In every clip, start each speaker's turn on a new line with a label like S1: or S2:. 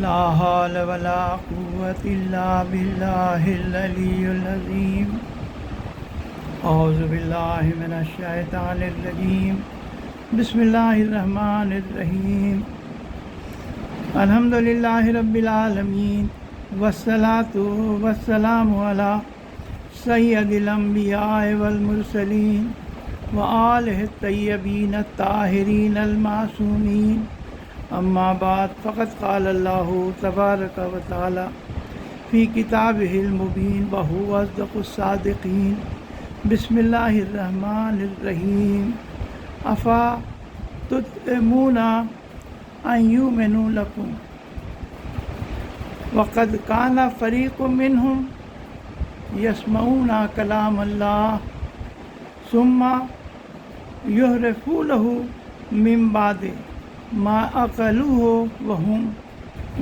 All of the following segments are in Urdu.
S1: لا حول ولا قوة إلا بالله العلي العظيم أعوذ بالله من الشيطان الرجيم بسم الله الرحمن الرحيم الحمد لله رب العالمين والصلاة والسلام على سيد الأنبياء والمرسلين وآله الطيبين الطاهرين المعصومين اما بعد فقد قال اللہ تبارک و تعالی فی کتابہ المبین وہو اصدق الصادقین بسم اللہ الرحمن الرحیم افا تطعمون ان یؤمنوا لکم وقد کان فریق منہم یسمعون کلام اللہ ثم یحرفونہ من بعد ما عقلوه وهم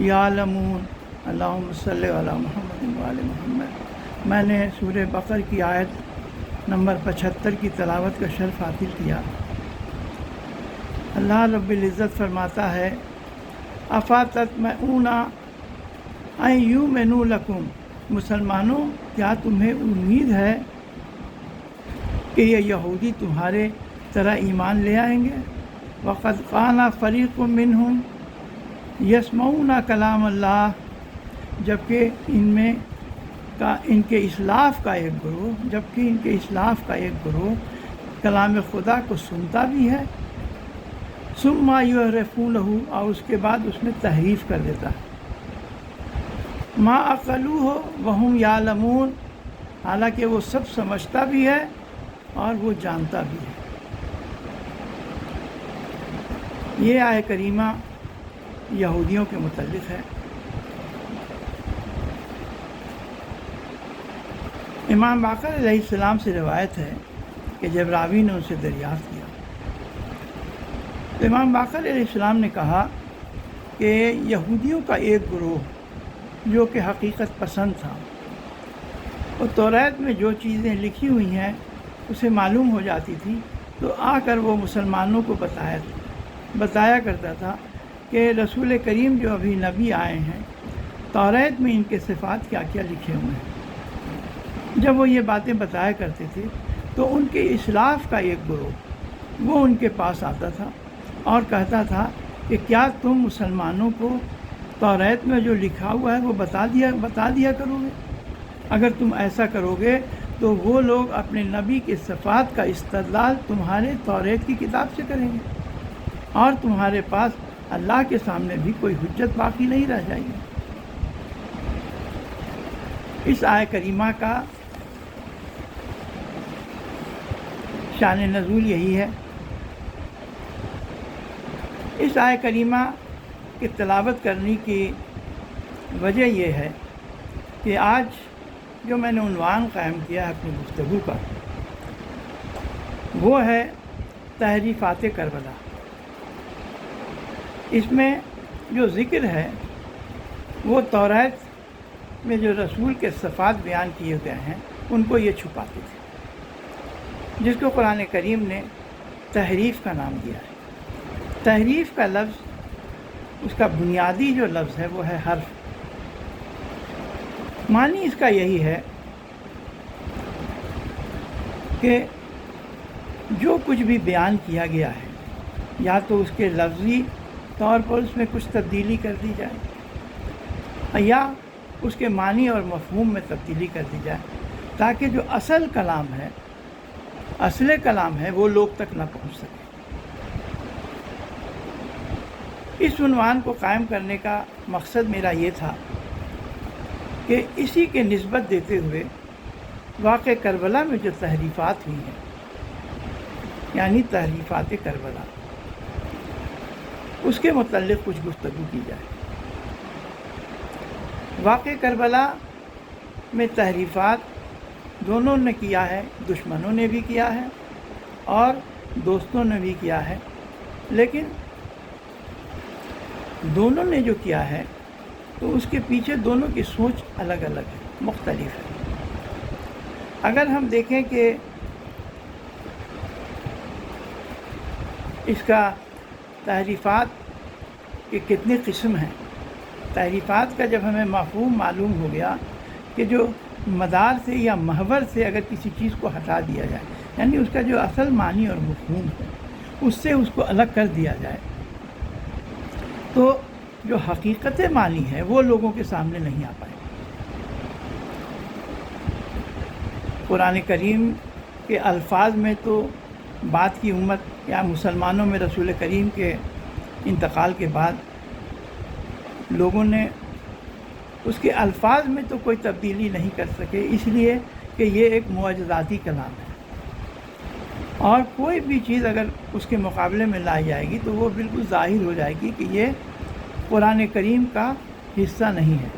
S1: یعلمون اللہم صلی علی محمد وآل محمد۔ میں نے سورہ بقر کی آیت نمبر 75 کی تلاوت کا شرف حاصل کیا۔ اللہ رب العزت فرماتا ہے افا تطمعون ان یؤمنوا لکم، مسلمانوں کیا تمہیں امید ہے کہ یہ یہودی تمہارے طرح ایمان لے آئیں گے؟ وقد کان فریق منہم یسمعون کلام اللہ، جبکہ ان کے اسلاف کا ایک گروہ کلام خدا کو سنتا بھی ہے، ثم یحرفونہ، اور اس کے بعد اس میں تحریف کر دیتا ہے، ما عقلوہ وہم یعلمون، حالانکہ وہ سب سمجھتا بھی ہے اور وہ جانتا بھی ہے۔ یہ آیہ کریمہ یہودیوں کے متعلق ہے۔ امام باقر علیہ السلام سے روایت ہے کہ جب راوی نے ان سے دریافت کیا تو امام باقر علیہ السلام نے کہا کہ یہودیوں کا ایک گروہ جو کہ حقیقت پسند تھا، اور توریت میں جو چیزیں لکھی ہوئی ہیں اسے معلوم ہو جاتی تھی تو آ کر وہ مسلمانوں کو بتایا کرتا تھا کہ رسول کریم جو ابھی نبی آئے ہیں توریت میں ان کے صفات کیا کیا لکھے ہوئے ہیں۔ جب وہ یہ باتیں بتایا کرتے تھے تو ان کے اسلاف کا ایک گروہ وہ ان کے پاس آتا تھا اور کہتا تھا کہ کیا تم مسلمانوں کو توریت میں جو لکھا ہوا ہے وہ بتا دیا کرو گے؟ اگر تم ایسا کرو گے تو وہ لوگ اپنے نبی کے صفات کا استدلال تمہارے توریت کی کتاب سے کریں گے اور تمہارے پاس اللہ کے سامنے بھی کوئی حجت باقی نہیں رہ جائے گی۔ اس آیہ کریمہ کا شان نزول یہی ہے۔ اس آیہ کریمہ کی تلاوت کرنے کی وجہ یہ ہے کہ آج جو میں نے عنوان قائم کیا ہے اپنی گفتگو کا، وہ ہے تحریفات کربلا۔ اس میں جو ذکر ہے وہ توریت میں جو رسول کے صفات بیان کیے گئے ہیں ان کو یہ چھپاتے تھے، جس کو قرآن کریم نے تحریف کا نام دیا ہے۔ تحریف کا لفظ، اس کا بنیادی جو لفظ ہے وہ ہے حرف۔ معنی اس کا یہی ہے کہ جو کچھ بھی بیان کیا گیا ہے یا تو اس کے لفظی طور پر اس میں کچھ تبدیلی کر دی جائے یا اس کے معنی اور مفہوم میں تبدیلی کر دی جائے تاکہ جو اصل کلام ہے وہ لوگ تک نہ پہنچ سکے۔ اس عنوان کو قائم کرنے کا مقصد میرا یہ تھا کہ اسی کے نسبت دیتے ہوئے واقع کربلا میں جو تحریفات ہوئی ہیں یعنی تحریفات کربلا، اس کے متعلق کچھ گفتگو کی جائے۔ واقع کربلا میں تحریفات دونوں نے کیا ہے، دشمنوں نے بھی کیا ہے اور دوستوں نے بھی کیا ہے، لیکن دونوں نے جو کیا ہے تو اس کے پیچھے دونوں کی سوچ الگ الگ ہے، مختلف ہے۔ اگر ہم دیکھیں کہ اس کا تحریفات کے کتنے قسم ہیں تحریفات کا جب ہمیں مفہوم معلوم ہو گیا کہ جو مدار سے یا محور سے اگر کسی چیز کو ہٹا دیا جائے، یعنی اس کا جو اصل معنی اور مفہوم ہے اس سے اس کو الگ کر دیا جائے، تو جو حقیقت معنی ہے وہ لوگوں کے سامنے نہیں آ پائے۔ قرآن کریم کے الفاظ میں تو بعد کی امت یا مسلمانوں میں رسول کریم کے انتقال کے بعد لوگوں نے اس کے الفاظ میں تو کوئی تبدیلی نہیں کر سکے، اس لیے کہ یہ ایک معجزاتی کلام ہے، اور کوئی بھی چیز اگر اس کے مقابلے میں لائی جائے گی تو وہ بالکل ظاہر ہو جائے گی کہ یہ قرآن کریم کا حصہ نہیں ہے۔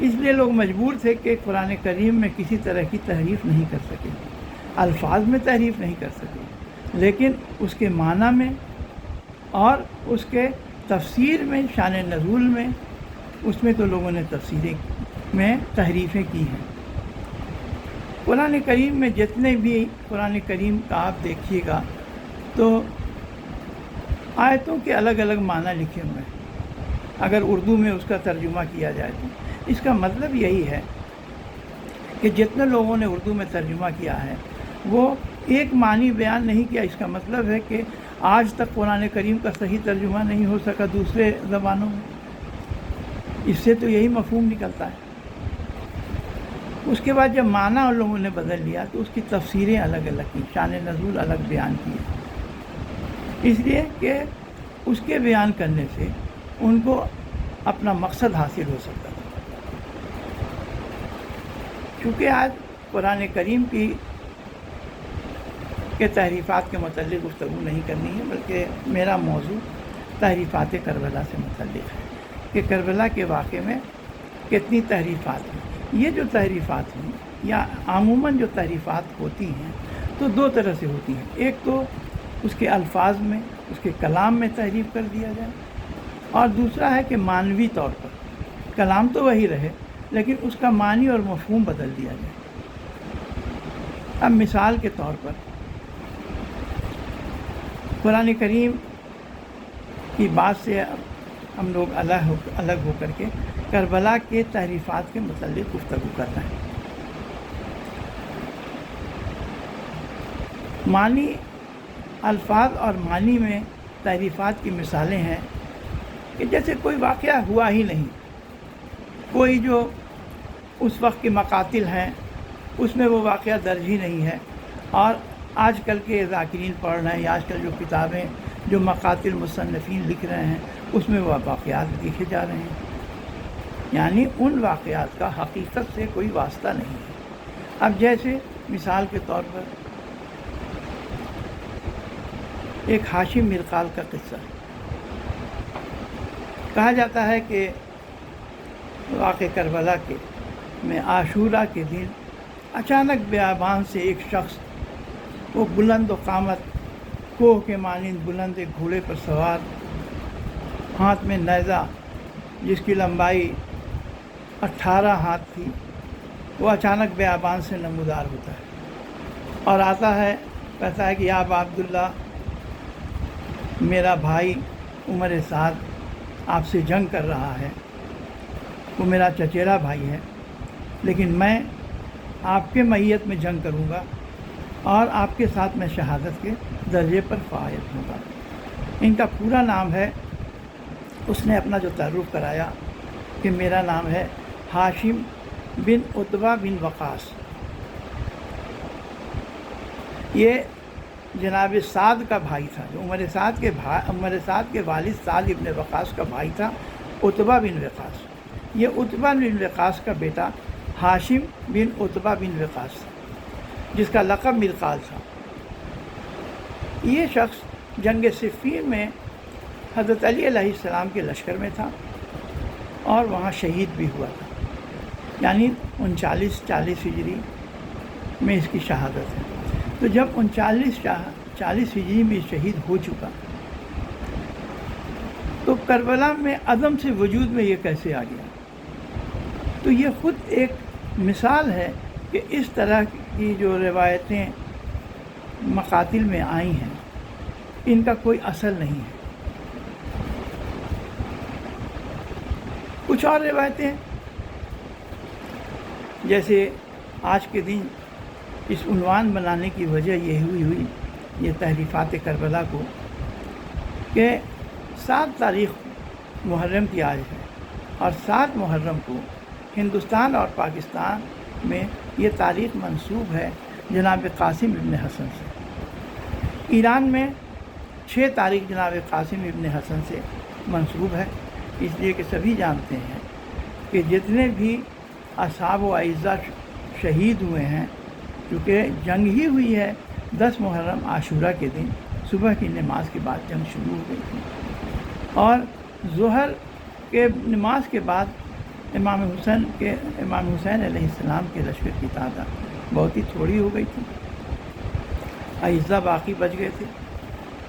S1: اس لیے لوگ مجبور تھے کہ قرآن کریم میں کسی طرح کی تحریف نہیں کر سکے، الفاظ میں تحریف نہیں کر سکے، لیکن اس کے معنی میں اور اس کے تفسیر میں، شان نزول میں، اس میں تو لوگوں نے تفسیریں میں تحریفیں کی ہیں۔ قرآن کریم میں جتنے بھی قرآن کریم کا آپ دیکھیے گا تو آیتوں کے الگ الگ معنی لکھے ہوئے ہیں۔ اگر اردو میں اس کا ترجمہ کیا جائے تو اس کا مطلب یہی ہے کہ جتنے لوگوں نے اردو میں ترجمہ کیا ہے وہ ایک معنی بیان نہیں کیا۔ اس کا مطلب ہے کہ آج تک قرآن کریم کا صحیح ترجمہ نہیں ہو سکا دوسرے زبانوں میں۔ اس سے تو یہی مفہوم نکلتا ہے۔ اس کے بعد جب معنی ان لوگوں نے بدل لیا تو اس کی تفسیریں الگ الگ کی، شان نزول الگ بیان کیے، اس لیے کہ اس کے بیان کرنے سے ان کو اپنا مقصد حاصل ہو سکتا تھا۔ چونکہ آج قرآن کریم کے تحریفات کے متعلق گفتگو نہیں کرنی ہے، بلکہ میرا موضوع تحریفات کربلا سے متعلق ہے کہ کربلا کے واقعے میں کتنی تحریفات ہیں۔ یہ جو تحریفات ہیں یا عموماً جو تحریفات ہوتی ہیں تو دو طرح سے ہوتی ہیں۔ ایک تو اس کے الفاظ میں، اس کے کلام میں تحریف کر دیا جائے، اور دوسرا ہے کہ معنوی طور پر کلام تو وہی رہے لیکن اس کا معنی اور مفہوم بدل دیا جائے۔ اب مثال کے طور پر قرآن کریم کی بات سے ہم لوگ الگ ہو کر کے کربلا کے تحریفات کے متعلق گفتگو کر رہے ہیں۔ معنی، الفاظ اور معنی میں تحریفات کی مثالیں ہیں کہ جیسے کوئی واقعہ ہوا ہی نہیں، کوئی جو اس وقت کے مقاتل ہیں اس میں وہ واقعہ درج ہی نہیں ہے، اور آج کل کے ذاکرین پڑھ رہے ہیں یا آج کل جو کتابیں جو مقاتل مصنفین لکھ رہے ہیں اس میں وہ واقعات لکھے جا رہے ہیں، یعنی ان واقعات کا حقیقت سے کوئی واسطہ نہیں ہے۔ اب جیسے مثال کے طور پر ایک ہاشم مرقال کا قصہ کہا جاتا ہے کہ واقع کربلا کے میں عاشورہ کے دن اچانک بیابان سے ایک شخص، وہ بلند و قامت، کوہ کے مانند بلند ایک گھوڑے پر سوار، ہاتھ میں نیزہ جس کی لمبائی 18 ہاتھ تھی، وہ اچانک بیابان سے نمودار ہوتا ہے اور آتا ہے، کہتا ہے کہ یا ابا عبداللہ، میرا بھائی عمر سعد آپ سے جنگ کر رہا ہے، وہ میرا چچیرا بھائی ہے، لیکن میں آپ کے معیت میں جنگ کروں گا اور آپ کے ساتھ میں شہادت کے درجے پر فائز ہوں گا۔ ان کا پورا نام ہے، اس نے اپنا جو تعارف کرایا کہ میرا نام ہے ہاشم بن عتبہ بن وقاص۔ یہ جناب سعد کا بھائی تھا، جو عمر سعد کے والد سعد ابن وقاص کا بھائی تھا، عتبہ بن وقاص۔ یہ عتبہ بن وقاص کا بیٹا ہاشم بن عتبہ بن وقاص تھا، جس کا لقب مرقال تھا۔ یہ شخص جنگ صفین میں حضرت علی علیہ السلام کے لشکر میں تھا اور وہاں شہید بھی ہوا تھا، یعنی 39-40 ہجری میں اس کی شہادت ہے۔ تو جب 39-40 ہجری میں شہید ہو چکا تو کربلا میں عدم سے وجود میں یہ کیسے آ گیا؟ تو یہ خود ایک مثال ہے کہ اس طرح کی جو روایتیں مقاتل میں آئی ہیں ان کا کوئی اصل نہیں ہے۔ کچھ اور روایتیں جیسے آج کے دن اس عنوان بنانے کی وجہ یہ ہوئی یہ تحریفات کربلا کو کہ 7 تاریخ محرم کی آج ہے، اور 7 محرم کو ہندوستان اور پاکستان میں یہ تاریخ منسوب ہے جناب قاسم ابن حسن سے۔ ایران میں 6 تاریخ جناب قاسم ابن حسن سے منسوب ہے، اس لیے کہ سبھی جانتے ہیں کہ جتنے بھی اصحاب و اعزہ شہید ہوئے ہیں، کیونکہ جنگ ہی ہوئی ہے 10 محرم عاشورہ کے دن صبح کی نماز کے بعد جنگ شروع ہو گئی تھی، اور ظہر کے نماز کے بعد امام حسین علیہ السلام کے لشکر کی تعداد بہت ہی تھوڑی ہو گئی تھی، اعزہ باقی بچ گئے تھے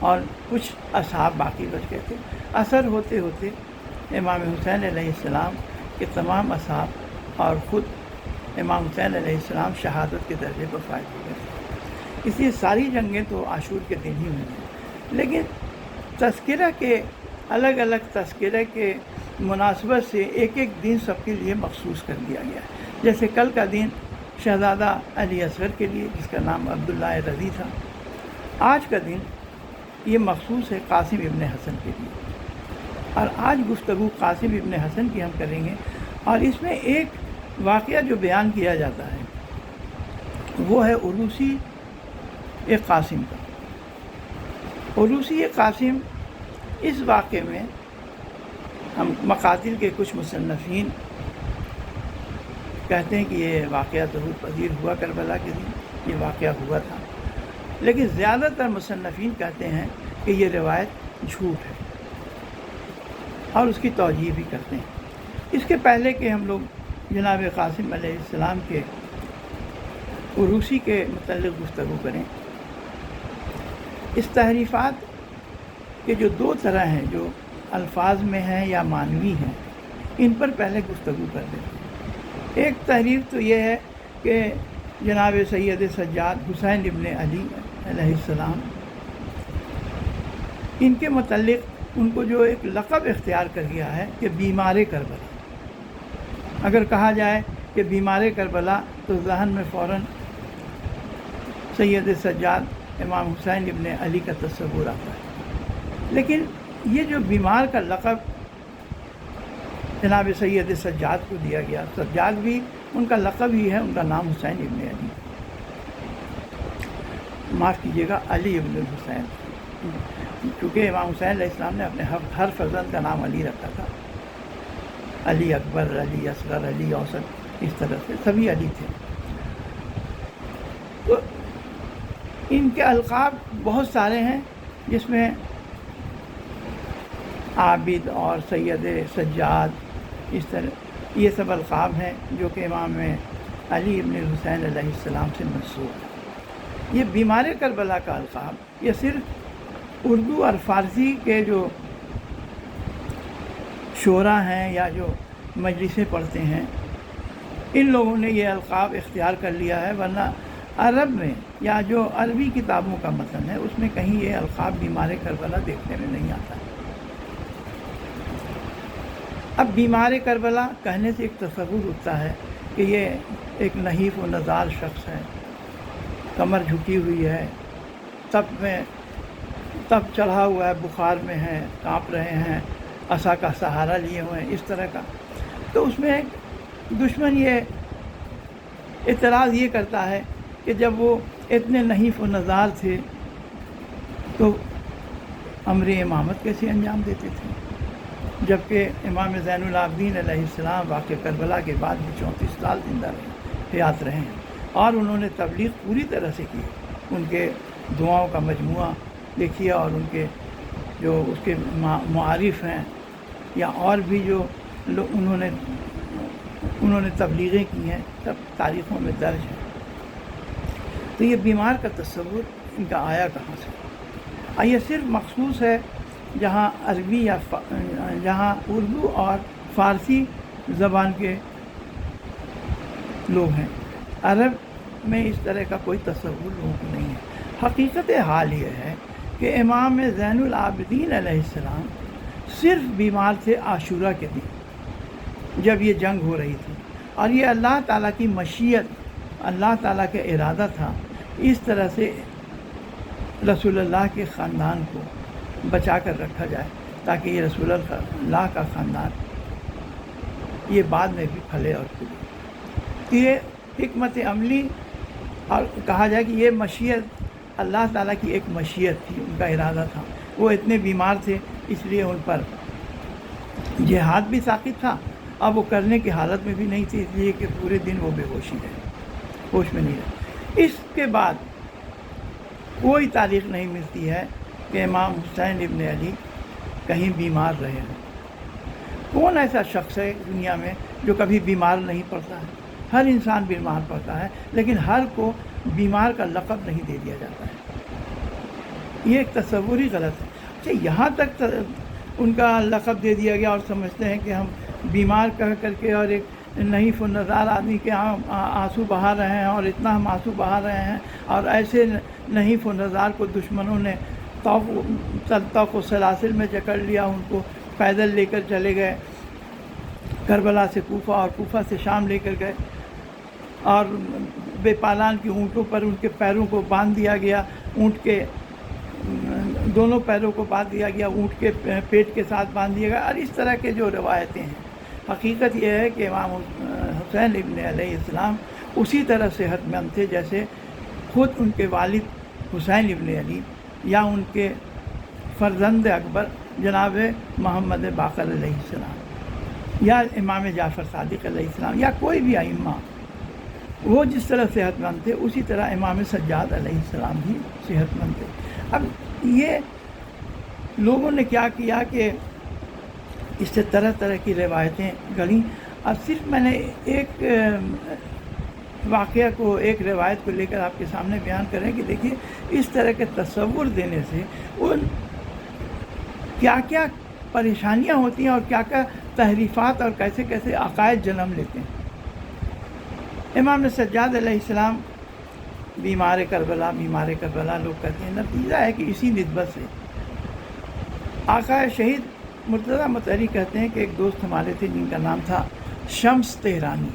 S1: اور کچھ اصحاب باقی بچ گئے تھے۔ اثر ہوتے ہوتے امام حسین علیہ السلام کے تمام اصحاب اور خود امام حسین علیہ السلام شہادت کے درجے پر فائز ہو گئے تھے۔ اس لیے ساری جنگیں تو عاشور کے دن ہی ہوئی ہیں، لیکن تذکرہ کے الگ الگ تذکرے کے مناسبت سے ایک ایک دن سب کے لیے مخصوص کر دیا گیا ہے۔ جیسے کل کا دن شہزادہ علی اصغر کے لیے، جس کا نام عبداللہ رضی تھا۔ آج کا دن یہ مخصوص ہے قاسم ابن حسن کے لیے، اور آج گفتگو قاسم ابن حسن کی ہم کریں گے، اور اس میں ایک واقعہ جو بیان کیا جاتا ہے وہ ہے عروسی قاسم کا۔ عروسی قاسم، اس واقعے میں ہم مقاتل کے کچھ مصنفین کہتے ہیں کہ یہ واقعہ ظہور پذیر ہوا کربلا کے دن، یہ واقعہ ہوا تھا، لیکن زیادہ تر مصنفین کہتے ہیں کہ یہ روایت جھوٹ ہے اور اس کی توجیہ بھی کرتے ہیں۔ اس کے پہلے کہ ہم لوگ جناب قاسم علیہ السلام کے عروسی کے متعلق گفتگو کریں، اس تحریفات کے جو 2 طرح ہیں، جو الفاظ میں ہیں یا معنوی ہیں، ان پر پہلے گفتگو کر لیتے ہیں۔ ایک تحریف تو یہ ہے کہ جناب سید سجاد حسین ابن علی علیہ السلام، ان کے متعلق ان کو جو ایک لقب اختیار کر گیا ہے کہ بیمار کربلا۔ اگر کہا جائے کہ بیمار کربلا تو ذہن میں فوراً سید سجاد امام حسین ابن علی کا تصور آتا ہے، لیکن یہ جو بیمار کا لقب جناب سید سجاد کو دیا گیا، سجاد بھی ان کا لقب ہی ہے، ان کا نام حسین ابن علی، معاف کیجیے گا علی ابن الحسین، کیونکہ امام حسین علیہ السلام نے اپنے ہر فرزند کا نام علی رکھا تھا، علی اکبر، علی اصغر، علی اوسط، اس طرح سے سبھی علی تھے۔ تو ان کے القاب بہت سارے ہیں، جس میں عابد اور سید سجاد، اس طرح یہ سب القاب ہیں جو کہ امام علی ابن الحسین علیہ السلام سے منسوب ہے۔ یہ بیمار کربلا کا القاب یہ صرف اردو اور فارسی کے جو شعراء ہیں یا جو مجلسیں پڑھتے ہیں، ان لوگوں نے یہ القاب اختیار کر لیا ہے، ورنہ عرب میں یا جو عربی کتابوں کا متن ہے اس میں کہیں یہ القاب بیمار کربلا دیکھنے میں نہیں آتا۔ اب بیمار کربلا کہنے سے ایک تصور اٹھتا ہے کہ یہ ایک نحیف و نزار شخص ہے، کمر جھکی ہوئی ہے، تب چڑھا ہوا ہے، بخار میں ہے، کانپ رہے ہیں، عصا کا سہارا لیے ہوئے ہیں، اس طرح کا۔ تو اس میں دشمن یہ اعتراض یہ کرتا ہے کہ جب وہ اتنے نحیف و نزار تھے تو امر امامت کیسے انجام دیتے تھے، جبکہ امام زین العابدین علیہ السلام واقع کربلا کے بعد بھی 34 سال زندہ رہے، حیات رہے ہیں، اور انہوں نے تبلیغ پوری طرح سے کی۔ ان کے دعاؤں کا مجموعہ دیکھیے، اور ان کے جو اس کے معارف ہیں یا اور بھی جو انہوں نے تبلیغیں کی ہیں، سب تاریخوں میں درج ہیں۔ تو یہ بیمار کا تصور ان کا آیا کہاں سے؟ یہ صرف مخصوص ہے جہاں عربی یا جہاں اردو اور فارسی زبان کے لوگ ہیں، عرب میں اس طرح کا کوئی تصور لوگوں کو نہیں ہے۔ حقیقت حال یہ ہے کہ امام زین العابدین علیہ السلام صرف بیمار تھے عاشورہ کے دن، جب یہ جنگ ہو رہی تھی، اور یہ اللہ تعالیٰ کی مشیت، اللہ تعالیٰ کا ارادہ تھا اس طرح سے رسول اللہ کے خاندان کو بچا کر رکھا جائے تاکہ یہ رسول اللہ کا خاندان یہ بعد میں بھی پھلے اور پھولے۔ یہ حکمت عملی، اور کہا جائے کہ یہ مشیت اللہ تعالیٰ کی ایک مشیت تھی، ان کا ارادہ تھا۔ وہ اتنے بیمار تھے اس لیے ان پر جہاد بھی ساقط تھا، اب وہ کرنے کی حالت میں بھی نہیں تھی، اس لیے کہ پورے دن وہ بے ہوشی رہے، ہوش میں نہیں رہے۔ اس کے بعد کوئی تاریخ نہیں ملتی ہے کہ امام حسین ابن علی کہیں بیمار رہے ہیں۔ کون ایسا شخص ہے دنیا میں جو کبھی بیمار نہیں پڑتا ہے؟ ہر انسان بیمار پڑتا ہے، لیکن ہر کو بیمار کا لقب نہیں دے دیا جاتا ہے۔ یہ ایک تصور ہی غلط ہے۔ اچھا، یہاں تک ان کا لقب دے دیا گیا اور سمجھتے ہیں کہ ہم بیمار کہہ کر کے اور ایک نحیف النظار آدمی کے آنسو بہا رہے ہیں، اور اتنا ہم آنسو بہا رہے ہیں، اور ایسے نحیف النظار کو دشمنوں نے طوق و سلاسل میں جکڑ لیا، ان کو پیدل لے کر چلے گئے کربلا سے کوفہ، اور کوفہ سے شام لے کر گئے، اور بے پالان کی اونٹوں پر ان کے پیروں کو باندھ دیا گیا، اونٹ کے دونوں پیروں کو باندھ دیا گیا، اونٹ کے پیٹ کے ساتھ باندھ دیا گیا، اور اس طرح کے جو روایتیں ہیں۔ حقیقت یہ ہے کہ امام حسین ابن علیہ السلام اسی طرح صحت مند تھے جیسے خود ان کے والد حسین ابن علی، یا ان کے فرزند اکبر جناب محمد باقر علیہ السلام، یا امام جعفر صادق علیہ السلام، یا کوئی بھی ائمہ، وہ جس طرح صحت مند تھے اسی طرح امام سجاد علیہ السلام بھی صحت مند تھے۔ اب یہ لوگوں نے کیا کیا کہ اس سے طرح طرح کی روایتیں گڑھیں، اور صرف میں نے ایک واقعہ کو، ایک روایت کو لے کر آپ کے سامنے بیان کریں کہ دیکھیے اس طرح کے تصور دینے سے ان کیا کیا پریشانیاں ہوتی ہیں، اور کیا کیا تحریفات اور کیسے کیسے عقائد جنم لیتے ہیں۔ امام سجاد علیہ السلام بیمار کربلا لوگ کہتے ہیں، نتیجہ ہے کہ اسی نسبت سے آقا شہید مرتضیٰ مطہری کہتے ہیں کہ ایک دوست ہمارے تھے جن کا نام تھا شمس تہرانی،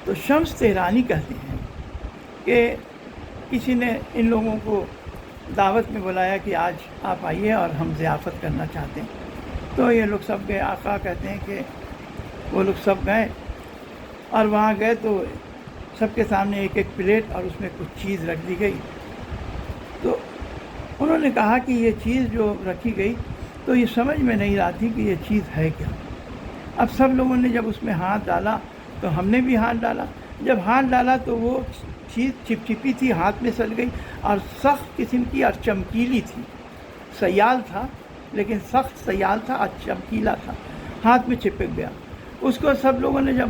S1: تو شمس تہرانی کہتے ہیں کہ کسی نے ان لوگوں کو دعوت میں بلایا کہ آج آپ آئیے اور ہم ضیافت کرنا چاہتے ہیں، تو یہ لوگ سب گئے۔ آقا کہتے ہیں کہ وہ لوگ سب گئے، اور وہاں گئے تو سب کے سامنے ایک ایک پلیٹ اور اس میں کچھ چیز رکھ دی گئی، تو انہوں نے کہا کہ یہ چیز جو رکھی گئی تو یہ سمجھ میں نہیں آتی کہ یہ چیز ہے کیا۔ اب سب لوگوں نے جب اس میں ہاتھ ڈالا تو ہم نے بھی ہاتھ ڈالا، جب ہاتھ ڈالا تو وہ چیز چپچپی تھی، ہاتھ میں سل گئی، اور سخت قسم کی اور چمکیلی تھی، سیال تھا لیکن سخت سیال تھا اور چمکیلا تھا، ہاتھ میں چپک گیا۔ اس کو سب لوگوں نے جب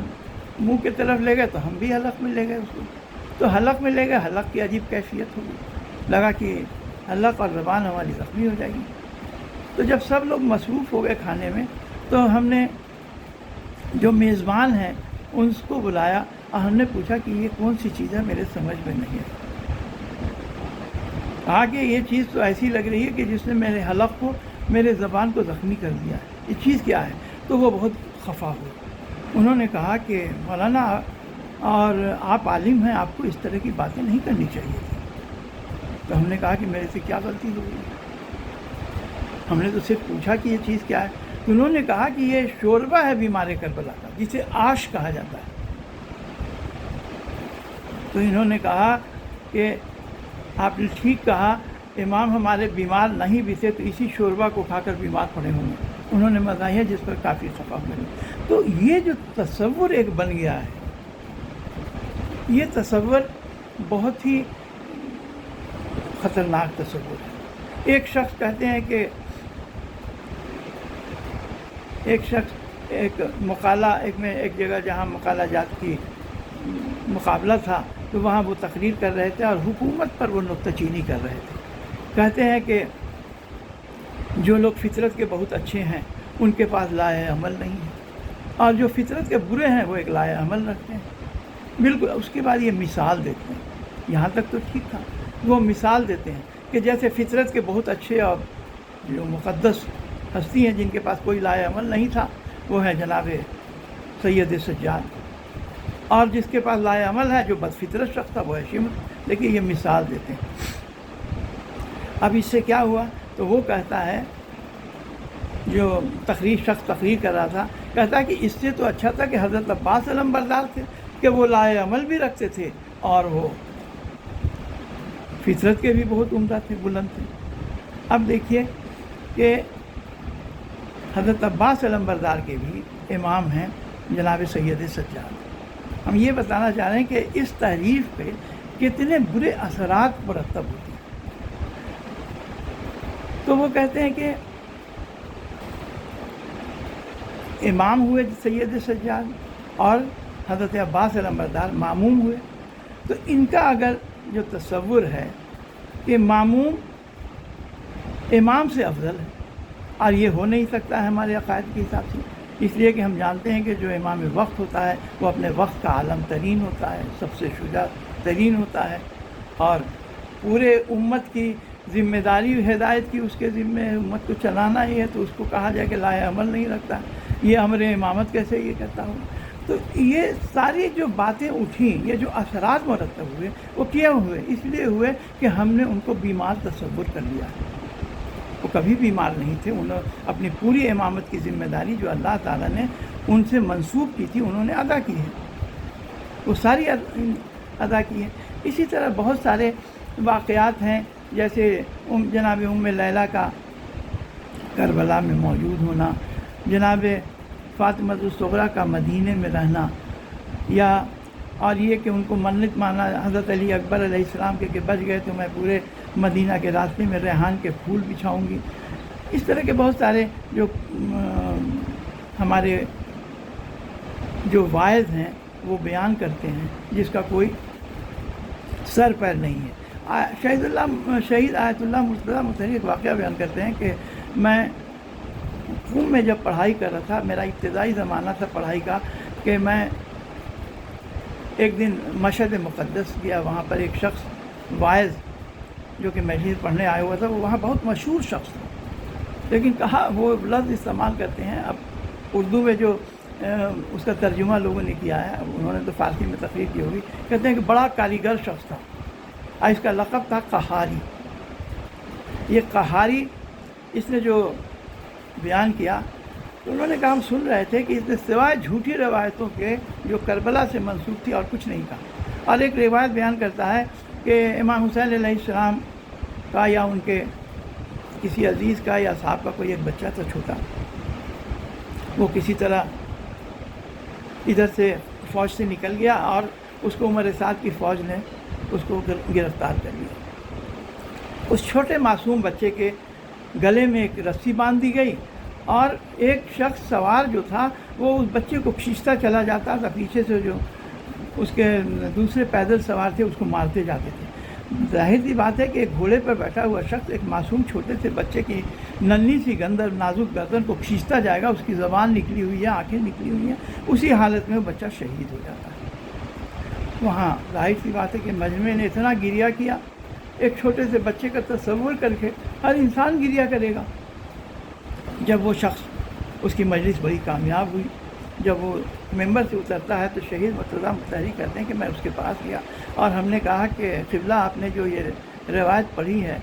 S1: منہ کی طرف لے گئے تو ہم بھی حلق میں لے گئے اس کو، تو حلق میں لے گئے، حلق کی عجیب کیفیت ہو گئی، لگا کہ حلق اور زبان ہماری زخمی ہو جائے گی۔ تو جب سب لوگ مصروف ہو گئے کھانے میں، تو ہم نے جو میزبان ہیں ان کو بلایا اور ہم نے پوچھا کہ یہ کون سی چیز ہے، میرے سمجھ میں نہیں ہے۔ کہا کہ یہ چیز تو ایسی لگ رہی ہے کہ جس نے میرے حلق کو، میرے زبان کو زخمی کر دیا ہے، یہ چیز کیا ہے؟ تو وہ بہت خفا ہوئے۔ انہوں نے کہا کہ مولانا اور آپ عالم ہیں، آپ کو اس طرح کی باتیں نہیں کرنی چاہیے تھی۔ تو ہم نے کہا کہ میرے سے کیا غلطی ہو گئی؟ ہم نے تو صرف پوچھا کہ یہ چیز کیا ہے۔ تو انہوں نے کہا کہ یہ شوربہ ہے بیمار کربلا کا، جسے آش کہا جاتا ہے۔ تو انہوں نے کہا کہ آپ نے ٹھیک کہا، امام ہمارے بیمار نہیں بھی تھے تو اسی شوربہ کو کھا کر بیمار پڑے ہوں گے۔ انہوں نے مزاحیہ جس پر کافی خفا ہوئے۔ تو یہ جو تصور ایک بن گیا ہے، یہ تصور بہت ہی خطرناک تصور ہے۔ ایک شخص کہتے ہیں کہ ایک مقالہ ایک جگہ جہاں مقالہ جات کی مقابلہ تھا، تو وہاں وہ تقریر کر رہے تھے اور حکومت پر وہ نکتہ چینی کر رہے تھے۔ کہتے ہیں کہ جو لوگ فطرت کے بہت اچھے ہیں ان کے پاس لائے عمل نہیں ہے، اور جو فطرت کے برے ہیں وہ ایک لائے عمل رکھتے ہیں۔ بالکل۔ اس کے بعد یہ مثال دیتے ہیں، یہاں تک تو ٹھیک تھا، وہ مثال دیتے ہیں کہ جیسے فطرت کے بہت اچھے اور جو مقدس ہستی ہیں جن کے پاس کوئی لائے عمل نہیں تھا، وہ ہے جناب سید سجاد، اور جس کے پاس لائے عمل ہے جو بدفطرت شخص تھا وہ ہے شمر۔ دیکھیے یہ مثال دیتے ہیں۔ اب اس سے کیا ہوا؟ تو وہ کہتا ہے، جو شخص تقریر کر رہا تھا، کہتا ہے کہ اس سے تو اچھا تھا کہ حضرت عباس علم بردار تھے کہ وہ لائے عمل بھی رکھتے تھے اور وہ فطرت کے بھی بہت عمدہ تھے، بلند تھے۔ اب دیکھیے کہ حضرت عباس علم بردار کے بھی امام ہیں جناب سید سجاد۔ ہم یہ بتانا چاہ رہے ہیں کہ اس تحریف پہ کتنے برے اثرات مرتب ہوتے ہیں۔ تو وہ کہتے ہیں کہ امام ہوئے سید سجاد اور حضرت عباس علم بردار ماموم ہوئے، تو ان کا اگر جو تصور ہے کہ ماموم امام سے افضل ہے، اور یہ ہو نہیں سکتا ہے ہمارے عقائد کے حساب سے، اس لیے کہ ہم جانتے ہیں کہ جو امام وقت ہوتا ہے وہ اپنے وقت کا عالم ترین ہوتا ہے، سب سے شجاع ترین ہوتا ہے، اور پورے امت کی ذمہ داری ہدایت کی اس کے ذمہ امت کو چلانا ہی ہے، تو اس کو کہا جائے کہ لائے عمل نہیں رکھتا، یہ امر امامت کیسے یہ کرتا ہوں؟ تو یہ ساری جو باتیں اٹھیں، یہ جو اثرات مرتب ہوئے، وہ کیا ہوئے؟ اس لیے ہوئے کہ ہم نے ان کو بیمار تصور کر لیا ہے۔ وہ کبھی بیمار نہیں تھے، انہوں نے اپنی پوری امامت کی ذمہ داری جو اللہ تعالیٰ نے ان سے منسوب کی تھی انہوں نے ادا کی ہے، وہ ساری ادا کی ہے۔ اسی طرح بہت سارے واقعات ہیں، جیسے جناب ام لیلہ کا کربلا میں موجود ہونا، جناب فاطمہ الصغریٰ کا مدینے میں رہنا، یا اور یہ کہ ان کو منت مانا حضرت علی اکبر علیہ السلام کے کہ بچ گئے تو میں پورے مدینہ کے راستے میں ریحان کے پھول بچھاؤں گی۔ اس طرح کے بہت سارے جو ہمارے جو واعظ ہیں وہ بیان کرتے ہیں، جس کا کوئی سر پیر نہیں ہے۔ شہید آیت اللہ مرتضیٰ مطہری ایک واقعہ بیان کرتے ہیں کہ میں قوم میں جب پڑھائی کر رہا تھا، میرا ابتدائی زمانہ تھا پڑھائی کا، کہ میں ایک دن مشہد مقدس گیا، وہاں پر ایک شخص واعظ جو کہ مجلس پڑھنے آیا ہوا تھا، وہ وہاں بہت مشہور شخص تھا، لیکن کہا وہ لفظ استعمال کرتے ہیں، اب اردو میں جو اس کا ترجمہ لوگوں نے کیا ہے، انہوں نے تو فارسی میں تقریر کی ہوگی، کہتے ہیں کہ بڑا کاریگر شخص تھا، اور اس کا لقب تھا قہاری۔ یہ قہاری اس نے جو بیان کیا، تو انہوں نے کہا ہم سن رہے تھے کہ اس نے سوائے جھوٹی روایتوں کے جو کربلا سے منسوب تھی اور کچھ نہیں کہا۔ اور ایک روایت بیان کرتا ہے کہ امام حسین علیہ السلام کا یا ان کے کسی عزیز کا یا صاحب کا کوئی ایک بچہ تھا چھوٹا، وہ کسی طرح ادھر سے فوج سے نکل گیا اور اس کو عمر سعد کی فوج نے اس کو گرفتار کر لیا۔ اس چھوٹے معصوم بچے کے گلے میں ایک رسی باندھ دی گئی، اور ایک شخص سوار جو تھا وہ اس بچے کو کھینچتا چلا جاتا تھا، پیچھے سے جو اس کے دوسرے پیدل سوار تھے اس کو مارتے جاتے تھے۔ ظاہر سی بات ہے کہ ایک گھوڑے پر بیٹھا ہوا شخص ایک معصوم چھوٹے سے بچے کی ننھی سی گندر نازک گردن کو کھینچتا جائے گا، اس کی زبان نکلی ہوئی ہے، آنکھیں نکلی ہوئی ہیں، اسی حالت میں وہ بچہ شہید ہو جاتا ہے۔ وہاں ظاہر سی بات ہے کہ مجمع نے اتنا گریہ کیا، ایک چھوٹے سے بچے کا تصور کر کے ہر انسان گریہ کرے گا۔ جب وہ شخص، اس کی مجلس بڑی کامیاب ہوئی، جب وہ ممبر سے اترتا ہے تو شہید مرتضیٰ مطہری کہتے ہیں کہ میں اس کے پاس گیا اور ہم نے کہا کہ قبلہ آپ نے جو یہ روایت پڑھی ہے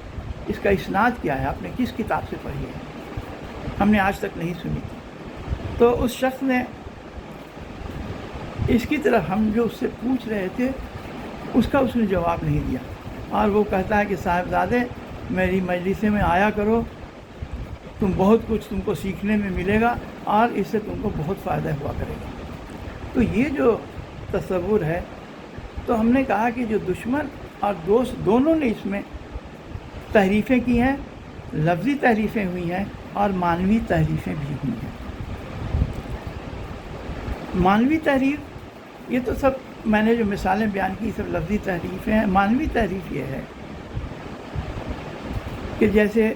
S1: اس کا اسناد کیا ہے، آپ نے کس کتاب سے پڑھی ہے؟ ہم نے آج تک نہیں سنی تھی۔ تو اس شخص نے اس کی طرف ہم جو اس سے پوچھ رہے تھے اس کا اس نے جواب نہیں دیا، اور وہ کہتا ہے کہ صاحبزادے میری مجلسیں میں آیا کرو، تم بہت کچھ تم کو سیکھنے میں ملے گا اور اس سے تم کو بہت فائدہ ہوا کرے گا۔ تو یہ جو تصور ہے، تو ہم نے کہا کہ جو دشمن اور دوست دونوں نے اس میں تحریفیں کی ہیں، لفظی تحریفیں ہوئی ہیں اور معنوی تحریفیں بھی ہوئی ہیں۔ معنوی تحریف یہ تو سب میں نے جو مثالیں بیان کی سب لفظی تحریفیں ہیں۔ معنوی تحریف یہ ہے کہ جیسے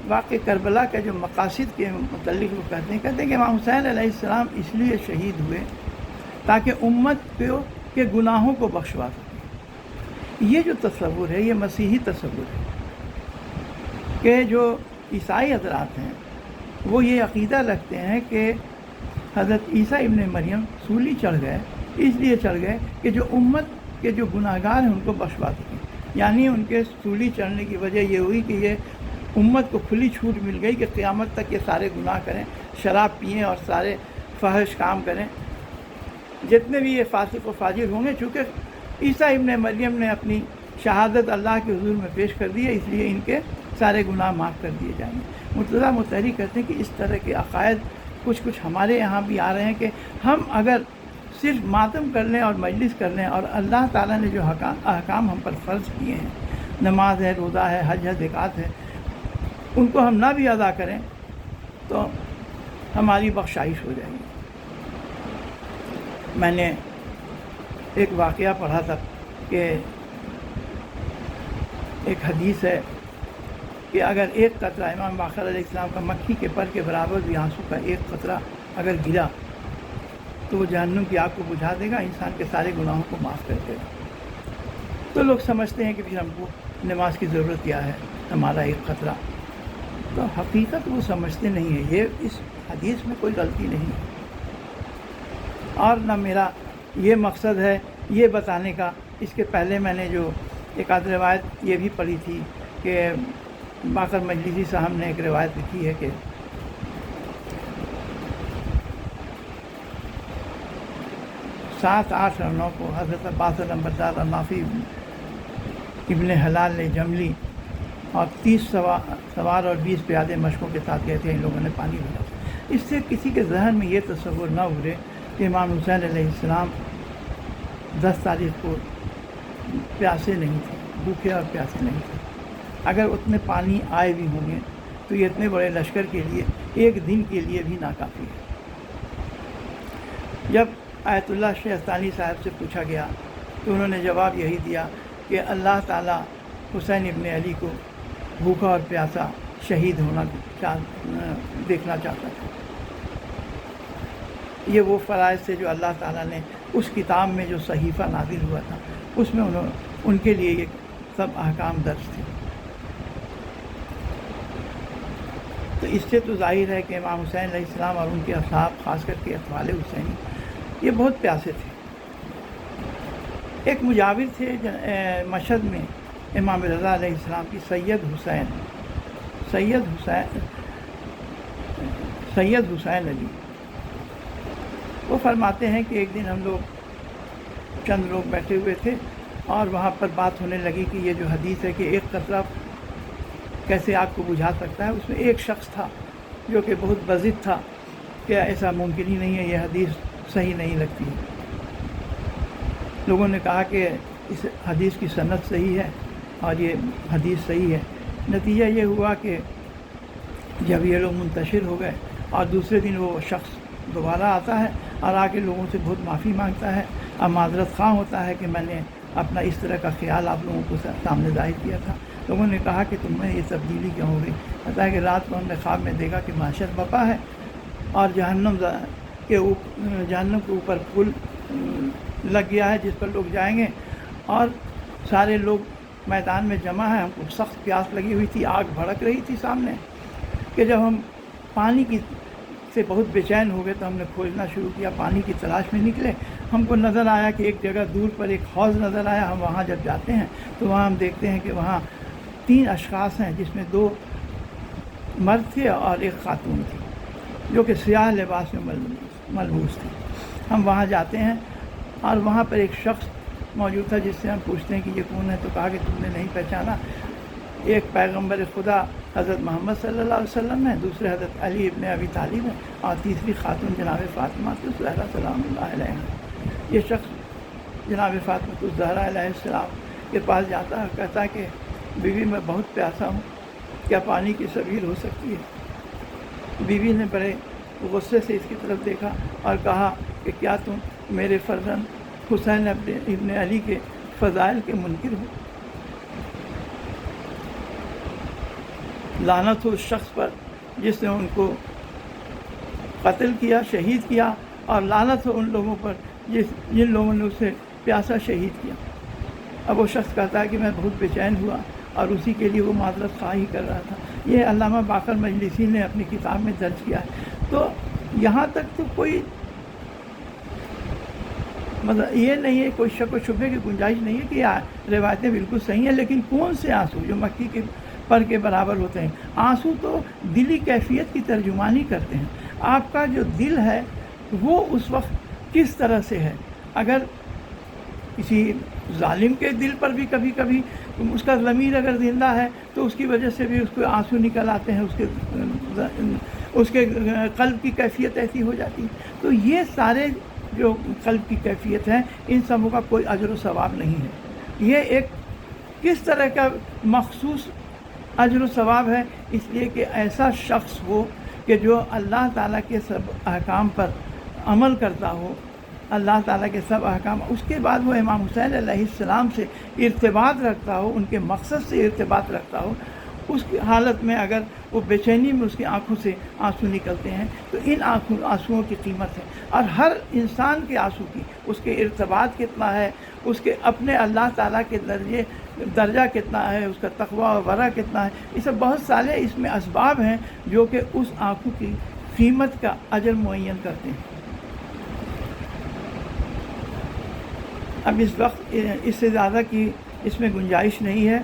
S1: واقع کربلا کا جو مقاصد کے متعلق وہ کہتے ہیں کہ امام حسین علیہ السلام اس لیے شہید ہوئے تاکہ امت کے گناہوں کو بخشوا سکے۔ یہ جو تصور ہے یہ مسیحی تصور ہے کہ جو عیسائی حضرات ہیں وہ یہ عقیدہ رکھتے ہیں کہ حضرت عیسیٰ ابن مریم سولی چڑھ گئے، اس لیے چڑھ گئے کہ جو امت کے جو گناہگار ہیں ان کو بخشوا سکیں. یعنی ان کے سولی چڑھنے کی وجہ یہ ہوئی کہ یہ امت کو کھلی چھوٹ مل گئی کہ قیامت تک یہ سارے گناہ کریں، شراب پئیں اور سارے فحش کام کریں، جتنے بھی یہ فاسق و فاجر ہوں گے. چونکہ عیسیٰ ابن مریم نے اپنی شہادت اللہ کے حضور میں پیش کر دی ہے، اس لیے ان کے سارے گناہ معاف کر دیے جائیں گے. مرتضیٰ مطہری کہتے ہیں کہ اس طرح کے عقائد کچھ ہمارے یہاں بھی آ رہے ہیں کہ ہم اگر صرف ماتم کر لیں اور مجلس کر لیں اور اللہ تعالیٰ نے جو احکام ہم پر فرض کیے ہیں، نماز ہے، روزہ ہے، حج ہے، زکوٰۃ ہے، ان کو ہم نہ بھی ادا کریں تو ہماری بخشائش ہو جائے گی. میں نے ایک واقعہ پڑھا تھا کہ ایک حدیث ہے کہ اگر ایک قطرہ امام باقر علیہ السلام کا مکھی کے پر کے برابر بھی آنسو کا ایک قطرہ اگر گرا تو وہ جہنم کی آگ کو بجھا دے گا، انسان کے سارے گناہوں کو معاف کر دے گا. تو لوگ سمجھتے ہیں کہ پھر ہم کو نماز کی ضرورت کیا ہے، ہمارا ایک قطرہ. تو حقیقت وہ سمجھتے نہیں ہیں. یہ اس حدیث میں کوئی غلطی نہیں ہے، اور نہ میرا یہ مقصد ہے یہ بتانے کا. اس کے پہلے میں نے جو ایک آدھ روایت یہ بھی پڑھی تھی کہ باقر مجلسی صاحب نے ایک روایت لکھی ہے کہ سات، 8 اور 9 کو حضرت عباس نمبردار اور نافع ابن حلال نے جملی اور 30 سوار اور 20 پیادے مشقوں کے ساتھ گئے تھے. ان لوگوں نے پانی بھرا. اس سے کسی کے ذہن میں یہ تصور نہ ابھرے کہ امام حسین علیہ السلام 10 تاریخ کو پیاسے نہیں تھے، بھوکے اور پیاسے نہیں تھے. اگر اتنے پانی آئے بھی ہوں گے تو یہ اتنے بڑے لشکر کے لیے ایک دن کے لیے بھی ناکافی ہے. جب آیت اللہ شیخ صاحب سے پوچھا گیا تو انہوں نے جواب یہی دیا کہ اللہ تعالیٰ حسین ابن علی کو بھوکا اور پیاسا شہید ہونا دیکھنا چاہتا تھا. یہ وہ فرائض سے جو اللہ تعالیٰ نے اس کتاب میں جو صحیفہ نازل ہوا تھا اس میں ان کے لیے یہ سب احکام درج تھے. تو اس سے تو ظاہر ہے کہ امام حسین علیہ السلام اور ان کے اصحاب، خاص کر کے اطفال حسینی، یہ بہت پیاسے تھے. ایک مجاور تھے مشہد میں امام رضا علیہ السلام کی سید حسین علی. وہ فرماتے ہیں کہ ایک دن ہم لوگ چند لوگ بیٹھے ہوئے تھے اور وہاں پر بات ہونے لگی کہ یہ جو حدیث ہے کہ ایک قطرہ کیسے آگ کو بجھا سکتا ہے، اس میں ایک شخص تھا جو کہ بہت بضد تھا کہ ایسا ممکن ہی نہیں ہے، یہ حدیث صحیح نہیں لگتی ہے. لوگوں نے کہا کہ اس حدیث کی سند صحیح ہے اور یہ حدیث صحیح ہے. نتیجہ یہ ہوا کہ جب یہ لوگ منتشر ہو گئے اور دوسرے دن وہ شخص دوبارہ آتا ہے اور آ کے لوگوں سے بہت معافی مانگتا ہے اور معذرت خواہ ہوتا ہے کہ میں نے اپنا اس طرح کا خیال آپ لوگوں کو سامنے ظاہر کیا تھا. لوگوں نے کہا کہ تم میں یہ تبدیلی کیوں ہو گئی؟ کہتا ہے کہ رات کو ہم نے خواب میں دیکھا کہ معاشر بپا ہے اور جہنم کے اوپر پل لگ گیا ہے جس پر لوگ جائیں گے اور سارے لوگ میدان میں جمع ہیں. ہم کو سخت پیاس لگی ہوئی تھی، آگ بھڑک رہی تھی سامنے، کہ جب ہم پانی سے بہت بے چین ہو گئے تو ہم نے کھوجنا شروع کیا، پانی کی تلاش میں نکلے. ہم کو نظر آیا کہ ایک جگہ دور پر ایک حوض نظر آیا. ہم وہاں جب جاتے ہیں تو وہاں ہم دیکھتے ہیں کہ وہاں 3 اشخاص ہیں جس میں 2 مرد تھے اور ایک خاتون تھی جو کہ سیاہ لباس میں ملبوس تھی. ہم وہاں جاتے ہیں اور وہاں پر ایک شخص موجود تھا جس سے ہم پوچھتے ہیں کہ یہ کون ہے، تو کہا کہ تم نے نہیں پہچانا، ایک پیغمبر خدا حضرت محمد صلی اللہ علیہ وسلم ہے، دوسرے حضرت علی ابن ابی طالب ہے اور تیسری خاتون جناب فاطمہ الزہرا سلام اللہ علیہ ہے. یہ شخص جناب فاطمہ الزہرا علیہ السلام کے پاس جاتا ہے، کہتا ہے کہ بیوی میں بہت پیاسا ہوں، کیا پانی کی سبیل ہو سکتی ہے؟ بیوی نے بڑے غصے سے اس کی طرف دیکھا اور کہا کہ کیا تم میرے فرزند حسین ابن علی کے فضائل کے منکر ہو؟ لعنت ہو اس شخص پر جس نے ان کو قتل کیا، شہید کیا، اور لعنت ہو ان لوگوں پر جن لوگوں نے اسے پیاسا شہید کیا. اب وہ شخص کہتا ہے کہ میں بہت بے چین ہوا اور اسی کے لیے وہ معذرت خواہی کر رہا تھا. یہ علامہ باقر مجلسی نے اپنی کتاب میں درج کیا ہے. تو یہاں تک تو کوئی مطلب یہ نہیں ہے، کوئی شک و شبے کی گنجائش نہیں ہے کہ یہ روایتیں بالکل صحیح ہیں، لیکن کون سے آنسو جو مکی کے پر کے برابر ہوتے ہیں؟ آنسو تو دلی کیفیت کی ترجمانی کرتے ہیں. آپ کا جو دل ہے وہ اس وقت کس طرح سے ہے. اگر کسی ظالم کے دل پر بھی کبھی کبھی اس کا ضمیر اگر زندہ ہے تو اس کی وجہ سے بھی اس کو آنسو نکل آتے ہیں، اس کے قلب کی کیفیت ایسی ہو جاتی ہے. تو یہ سارے جو قلب کی کیفیت ہیں ان سبوں کا کوئی اجر و ثواب نہیں ہے. یہ ایک کس طرح کا مخصوص اجر و ثواب ہے؟ اس لیے کہ ایسا شخص ہو کہ جو اللہ تعالیٰ کے سب احکام پر عمل کرتا ہو، اللہ تعالیٰ کے سب احکام، اس کے بعد وہ امام حسین علیہ السلام سے ارتباط رکھتا ہو، ان کے مقصد سے ارتباط رکھتا ہو. اس کی حالت میں اگر وہ بے چینی میں اس کی آنکھوں سے آنسو نکلتے ہیں تو ان آنسوؤں کی قیمت ہے. اور ہر انسان کے آنسو کی، اس کے ارتباط کتنا ہے، اس کے اپنے اللہ تعالیٰ کے درجہ کتنا ہے، اس کا تقویٰ و ورع کتنا ہے، یہ سب بہت سارے اس میں اسباب ہیں جو کہ اس آنکھوں کی قیمت کا اجر معین کرتے ہیں. اب اس وقت اس سے زیادہ کی اس میں گنجائش نہیں ہے،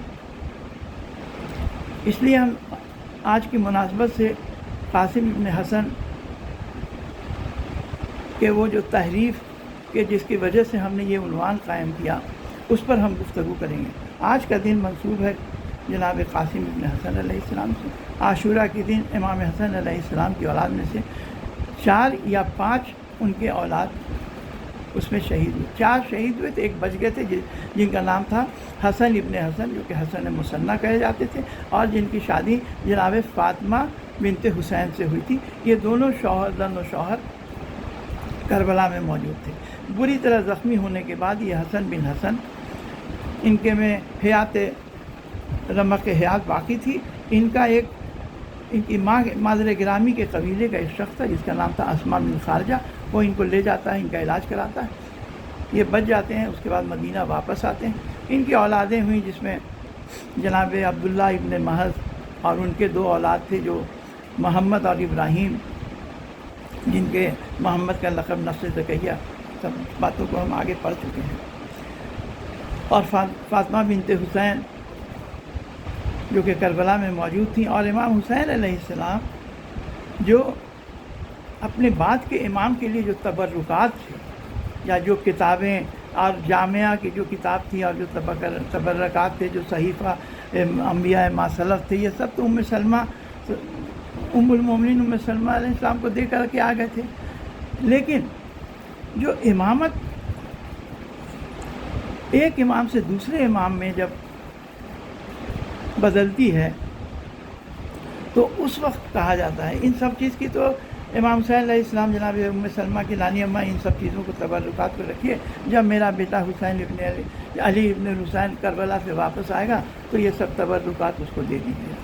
S1: اس لیے ہم آج کی مناسبت سے قاسم ابن حسن کہ وہ جو تحریف کہ جس کی وجہ سے ہم نے یہ عنوان قائم کیا، اس پر ہم گفتگو کریں گے. آج کا دن منسوب ہے جناب قاسم ابن حسن علیہ السلام سے. عاشورہ کے دن امام حسن علیہ السلام کی اولاد میں سے 4 یا 5 ان کے اولاد اس میں شہید ہوئے. 4 شہید ہوئے تھے، ایک بچ گئے تھے جن کا نام تھا حسن ابن حسن، جو کہ حسن مثنیٰ کہے جاتے تھے، اور جن کی شادی جناب فاطمہ بنت حسین سے ہوئی تھی. یہ دونوں زن و شوہر کربلا میں موجود تھے. بری طرح زخمی ہونے کے بعد یہ حسن بن حسن، ان کے میں حیات رمق حیات باقی تھی. ان کی ماں مادر گرامی کے قبیلے کا ایک شخص تھا جس کا نام تھا اسما بن خارجہ. وہ ان کو لے جاتا ہے، ان کا علاج کراتا ہے. یہ بچ جاتے ہیں، اس کے بعد مدینہ واپس آتے ہیں. ان کی اولادیں ہوئیں جس میں جناب عبداللہ ابن محض اور ان کے 2 اولاد تھے جو محمد اور ابراہیم، جن کے محمد کا لقب نفس زکیہ. سب باتوں کو ہم آگے پڑھ چکے ہیں. اور فاطمہ بنت حسین جو کہ کربلا میں موجود تھیں. اور امام حسین علیہ السلام جو اپنے بعد کے امام کے لیے جو تبرکات تھے یا جو کتابیں اور جامعہ کی جو کتاب تھی اور جو تبرکات تھے، جو صحیفہ انبیاء ما سلف تھے، یہ سب تو ام سلمہ ام المومنین ام سلمہ علیہ السلام کو دے کر کے آ گئے تھے. لیکن جو امامت ایک امام سے دوسرے امام میں جب بدلتی ہے تو اس وقت کہا جاتا ہے ان سب چیز کی تو امام حسین علیہ السلام جناب ام سلمہ کی نانی اماں ان سب چیزوں کو تبرکات کو رکھیے. جب میرا بیٹا حسین ابن علی ابن حسین کربلا سے واپس آئے گا تو یہ سب تبرکات اس کو دے دیجیے.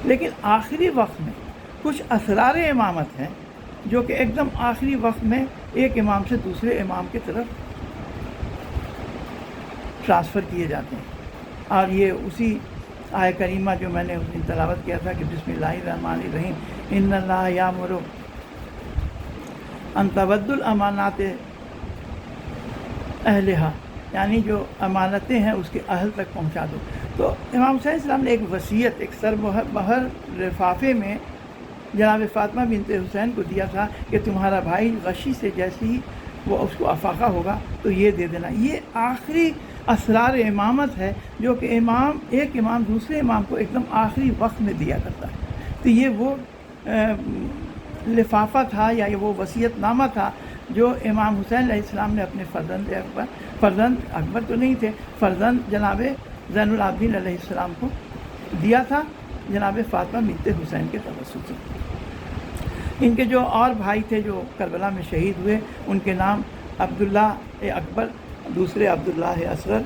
S1: لیکن آخری وقت میں کچھ اسرار امامت ہیں جو کہ ایک دم آخری وقت میں ایک امام سے دوسرے امام کی طرف ٹرانسفر کیے جاتے ہیں. اور یہ اسی آیہ کریمہ جو میں نے اس دن تلاوت کیا تھا کہ بسم اللہ الرحمن الرحیم ان اللہ یامر ان تودوا الامانات اہلہا، یعنی جو امانتیں ہیں اس کے اہل تک پہنچا دو. تو امام حسین السلام نے ایک وصیت ایک سر بہر لفافے میں جناب فاطمہ بنت حسین کو دیا تھا کہ تمہارا بھائی غشی سے جیسے ہی وہ اس کو افاقہ ہوگا تو یہ دے دینا. یہ آخری اسرار امامت ہے جو کہ ایک امام دوسرے امام کو ایک دم آخری وقت میں دیا کرتا ہے. تو یہ وہ لفافہ تھا یا یہ وہ وصیت نامہ تھا جو امام حسین علیہ السلام نے اپنے فرزند اکبر تو نہیں تھے، فرزند جناب زین العابدین علیہ السلام کو دیا تھا جناب فاطمہ بنت حسین کے توسط سے. ان کے جو اور بھائی تھے جو کربلا میں شہید ہوئے ان کے نام عبداللہ اکبر، دوسرے عبداللہ اصغر،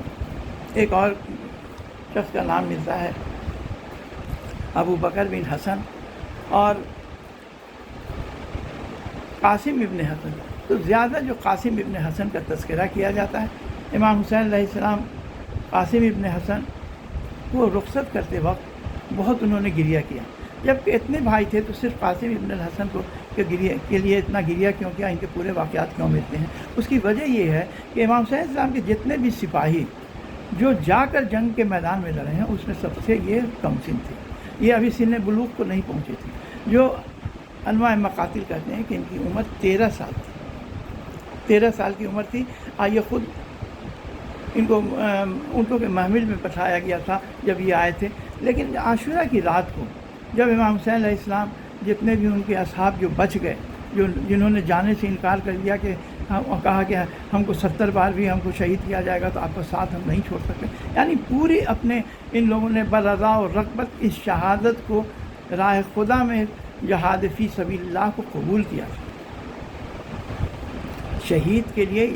S1: ایک اور شخص کا نام ملتا ہے ابو بکر بن حسن اور قاسم ابن حسن. تو زیادہ جو قاسم ابن حسن کا تذکرہ کیا جاتا ہے. امام حسین علیہ السلام قاسم ابن حسن کو رخصت کرتے وقت بہت انہوں نے گریہ کیا. جب کہ اتنے بھائی تھے تو صرف قاسم ابن الحسن کو کہ کے لیے اتنا گریہ کیوں کیا، ان کے پورے واقعات کیوں ملتے ہیں؟ اس کی وجہ یہ ہے کہ امام حسین السلام کے جتنے بھی سپاہی جو جا کر جنگ کے میدان میں لڑے ہیں، اس میں سب سے یہ کم سن تھے، یہ ابھی سن بلوغ کو نہیں پہنچے تھے، جو انواع مقاتل کہتے ہیں کہ ان کی عمر 13 سال تھی، 13 سال کی عمر تھی۔ آئیے خود ان کو اونٹوں کے محمل میں بٹھایا گیا تھا جب یہ آئے تھے، لیکن عاشورہ کی رات کو جب امام حسین علیہ السلام جتنے بھی ان کے اصحاب جو بچ گئے، جنہوں نے جانے سے انکار کر دیا کہ کہا کہ ہم کو 70 بار بھی ہم کو شہید کیا جائے گا تو آپ کا ساتھ ہم نہیں چھوڑ سکتے، یعنی پوری اپنے ان لوگوں نے برضا و رغبت اس شہادت کو راہ خدا میں جہاد فی سبیل اللہ کو قبول کیا تھا۔ شہید کے لیے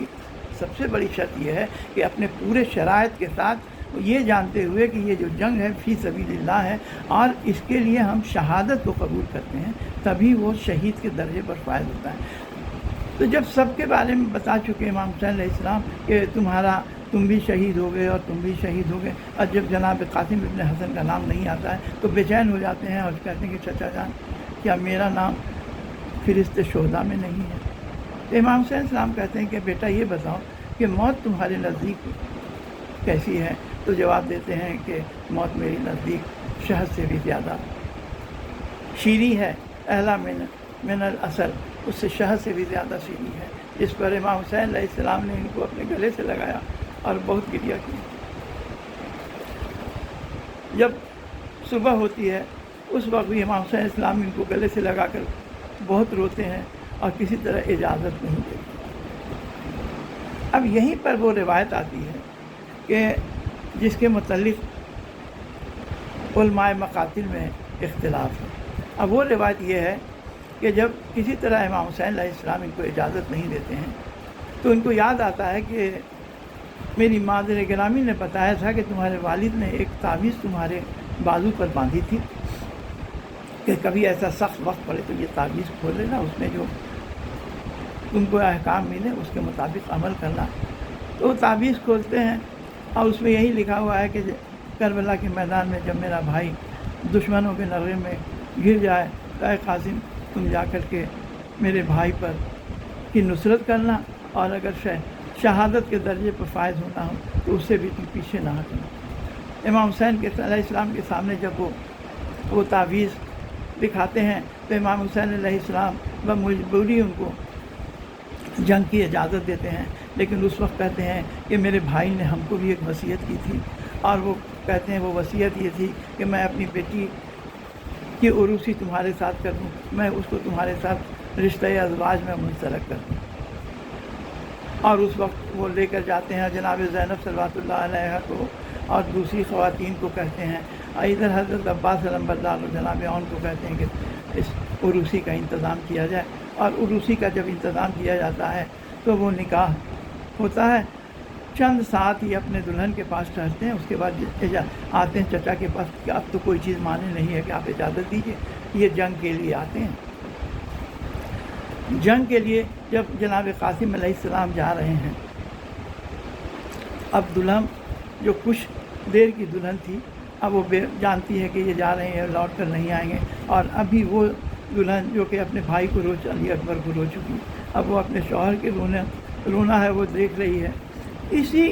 S1: سب سے بڑی شرط یہ ہے کہ اپنے پورے شرائط کے ساتھ یہ جانتے ہوئے کہ یہ جو جنگ ہے فی سبیل اللہ ہے اور اس کے لیے ہم شہادت کو قبول کرتے ہیں، تبھی وہ شہید کے درجے پر فائز ہوتا ہے۔ تو جب سب کے بارے میں بتا چکے امام حسین علیہ السلام کہ تم بھی شہید ہو گئے اور تم بھی شہید ہو گئے، اور جب جناب قاسم ابن حسن کا نام نہیں آتا ہے تو بے چین ہو جاتے ہیں اور کہتے ہیں کہ چچا جان کیا میرا نام فہرست شہداء میں نہیں ہے؟ تو امام حسین السلام کہتے ہیں کہ بیٹا یہ بتاؤ کہ موت تمہارے نزدیک کیسی ہے؟ تو جواب دیتے ہیں کہ موت میری نزدیک شہد سے بھی زیادہ شیریں ہے، اہلا من الاصل، اس سے شہد سے بھی زیادہ شیریں ہے۔ اس پر امام حسین علیہ السلام نے ان کو اپنے گلے سے لگایا اور بہت گریہ کی۔ جب صبح ہوتی ہے اس وقت بھی امام حسین السلام ان کو گلے سے لگا کر بہت روتے ہیں اور کسی طرح اجازت نہیں دیتے۔ اب یہیں پر وہ روایت آتی ہے کہ جس کے متعلق علماء مقاتل میں اختلاف ہے۔ اب وہ روایت یہ ہے کہ جب کسی طرح امام حسین علیہ السلام ان کو اجازت نہیں دیتے ہیں تو ان کو یاد آتا ہے کہ میری مادر گرامی نے بتایا تھا کہ تمہارے والد نے ایک تعویذ تمہارے بازو پر باندھی تھی کہ کبھی ایسا سخت وقت پڑے تو یہ تعویذ کھول لینا، اس میں جو تم کو احکام ملے اس کے مطابق عمل کرنا۔ تو وہ تعویذ کھولتے ہیں اور اس میں یہی لکھا ہوا ہے کہ کربلا کے میدان میں جب میرا بھائی دشمنوں کے نغرے میں گر جائے تو اے قاسم تم جا کر کے میرے بھائی پر کی نصرت کرنا، اور اگر شہادت کے درجے پر فائز ہونا ہو تو اس سے بھی تم پیچھے نہ ہٹنا۔ امام حسین علیہ السلام کے سامنے جب وہ تعویذ دکھاتے ہیں تو امام حسین علیہ السلام بمجبوری ان کو جنگ کی اجازت دیتے ہیں، لیکن اس وقت کہتے ہیں کہ میرے بھائی نے ہم کو بھی ایک وصیت کی تھی، اور وہ کہتے ہیں وہ وصیت یہ تھی کہ میں اپنی بیٹی کی عروسی تمہارے ساتھ کر دوں، میں اس کو تمہارے ساتھ رشتہ ازواج میں منسلک کر دوں۔ اور اس وقت وہ لے کر جاتے ہیں جناب زینب صلوات اللہ علیہ کو اور دوسری خواتین کو کہتے ہیں، ادھر حضرت عباس علم بردار اور جناب اون کو کہتے ہیں کہ اس عروسی کا انتظام کیا جائے، اور عروسی کا جب انتظام کیا جاتا ہے تو وہ نکاح ہوتا ہے۔ چند ساتھ ہی اپنے دلہن کے پاس ٹھہرتے ہیں، اس کے بعد آتے ہیں چچا کے پاس کہ اب تو کوئی چیز مانے نہیں ہے کہ آپ اجازت دیجیے، یہ جنگ کے لیے آتے ہیں۔ جنگ کے لیے جب جناب قاسم علیہ السلام جا رہے ہیں، اب دلہن جو کچھ دیر کی دلہن تھی اب وہ جانتی ہے کہ یہ جا رہے ہیں، لوٹ کر نہیں آئیں گے، اور ابھی وہ دلہن جو کہ اپنے بھائی کو علی اکبر کو رو چکی، اب وہ اپنے شوہر کے رونا ہے وہ دیکھ رہی ہے۔ اسی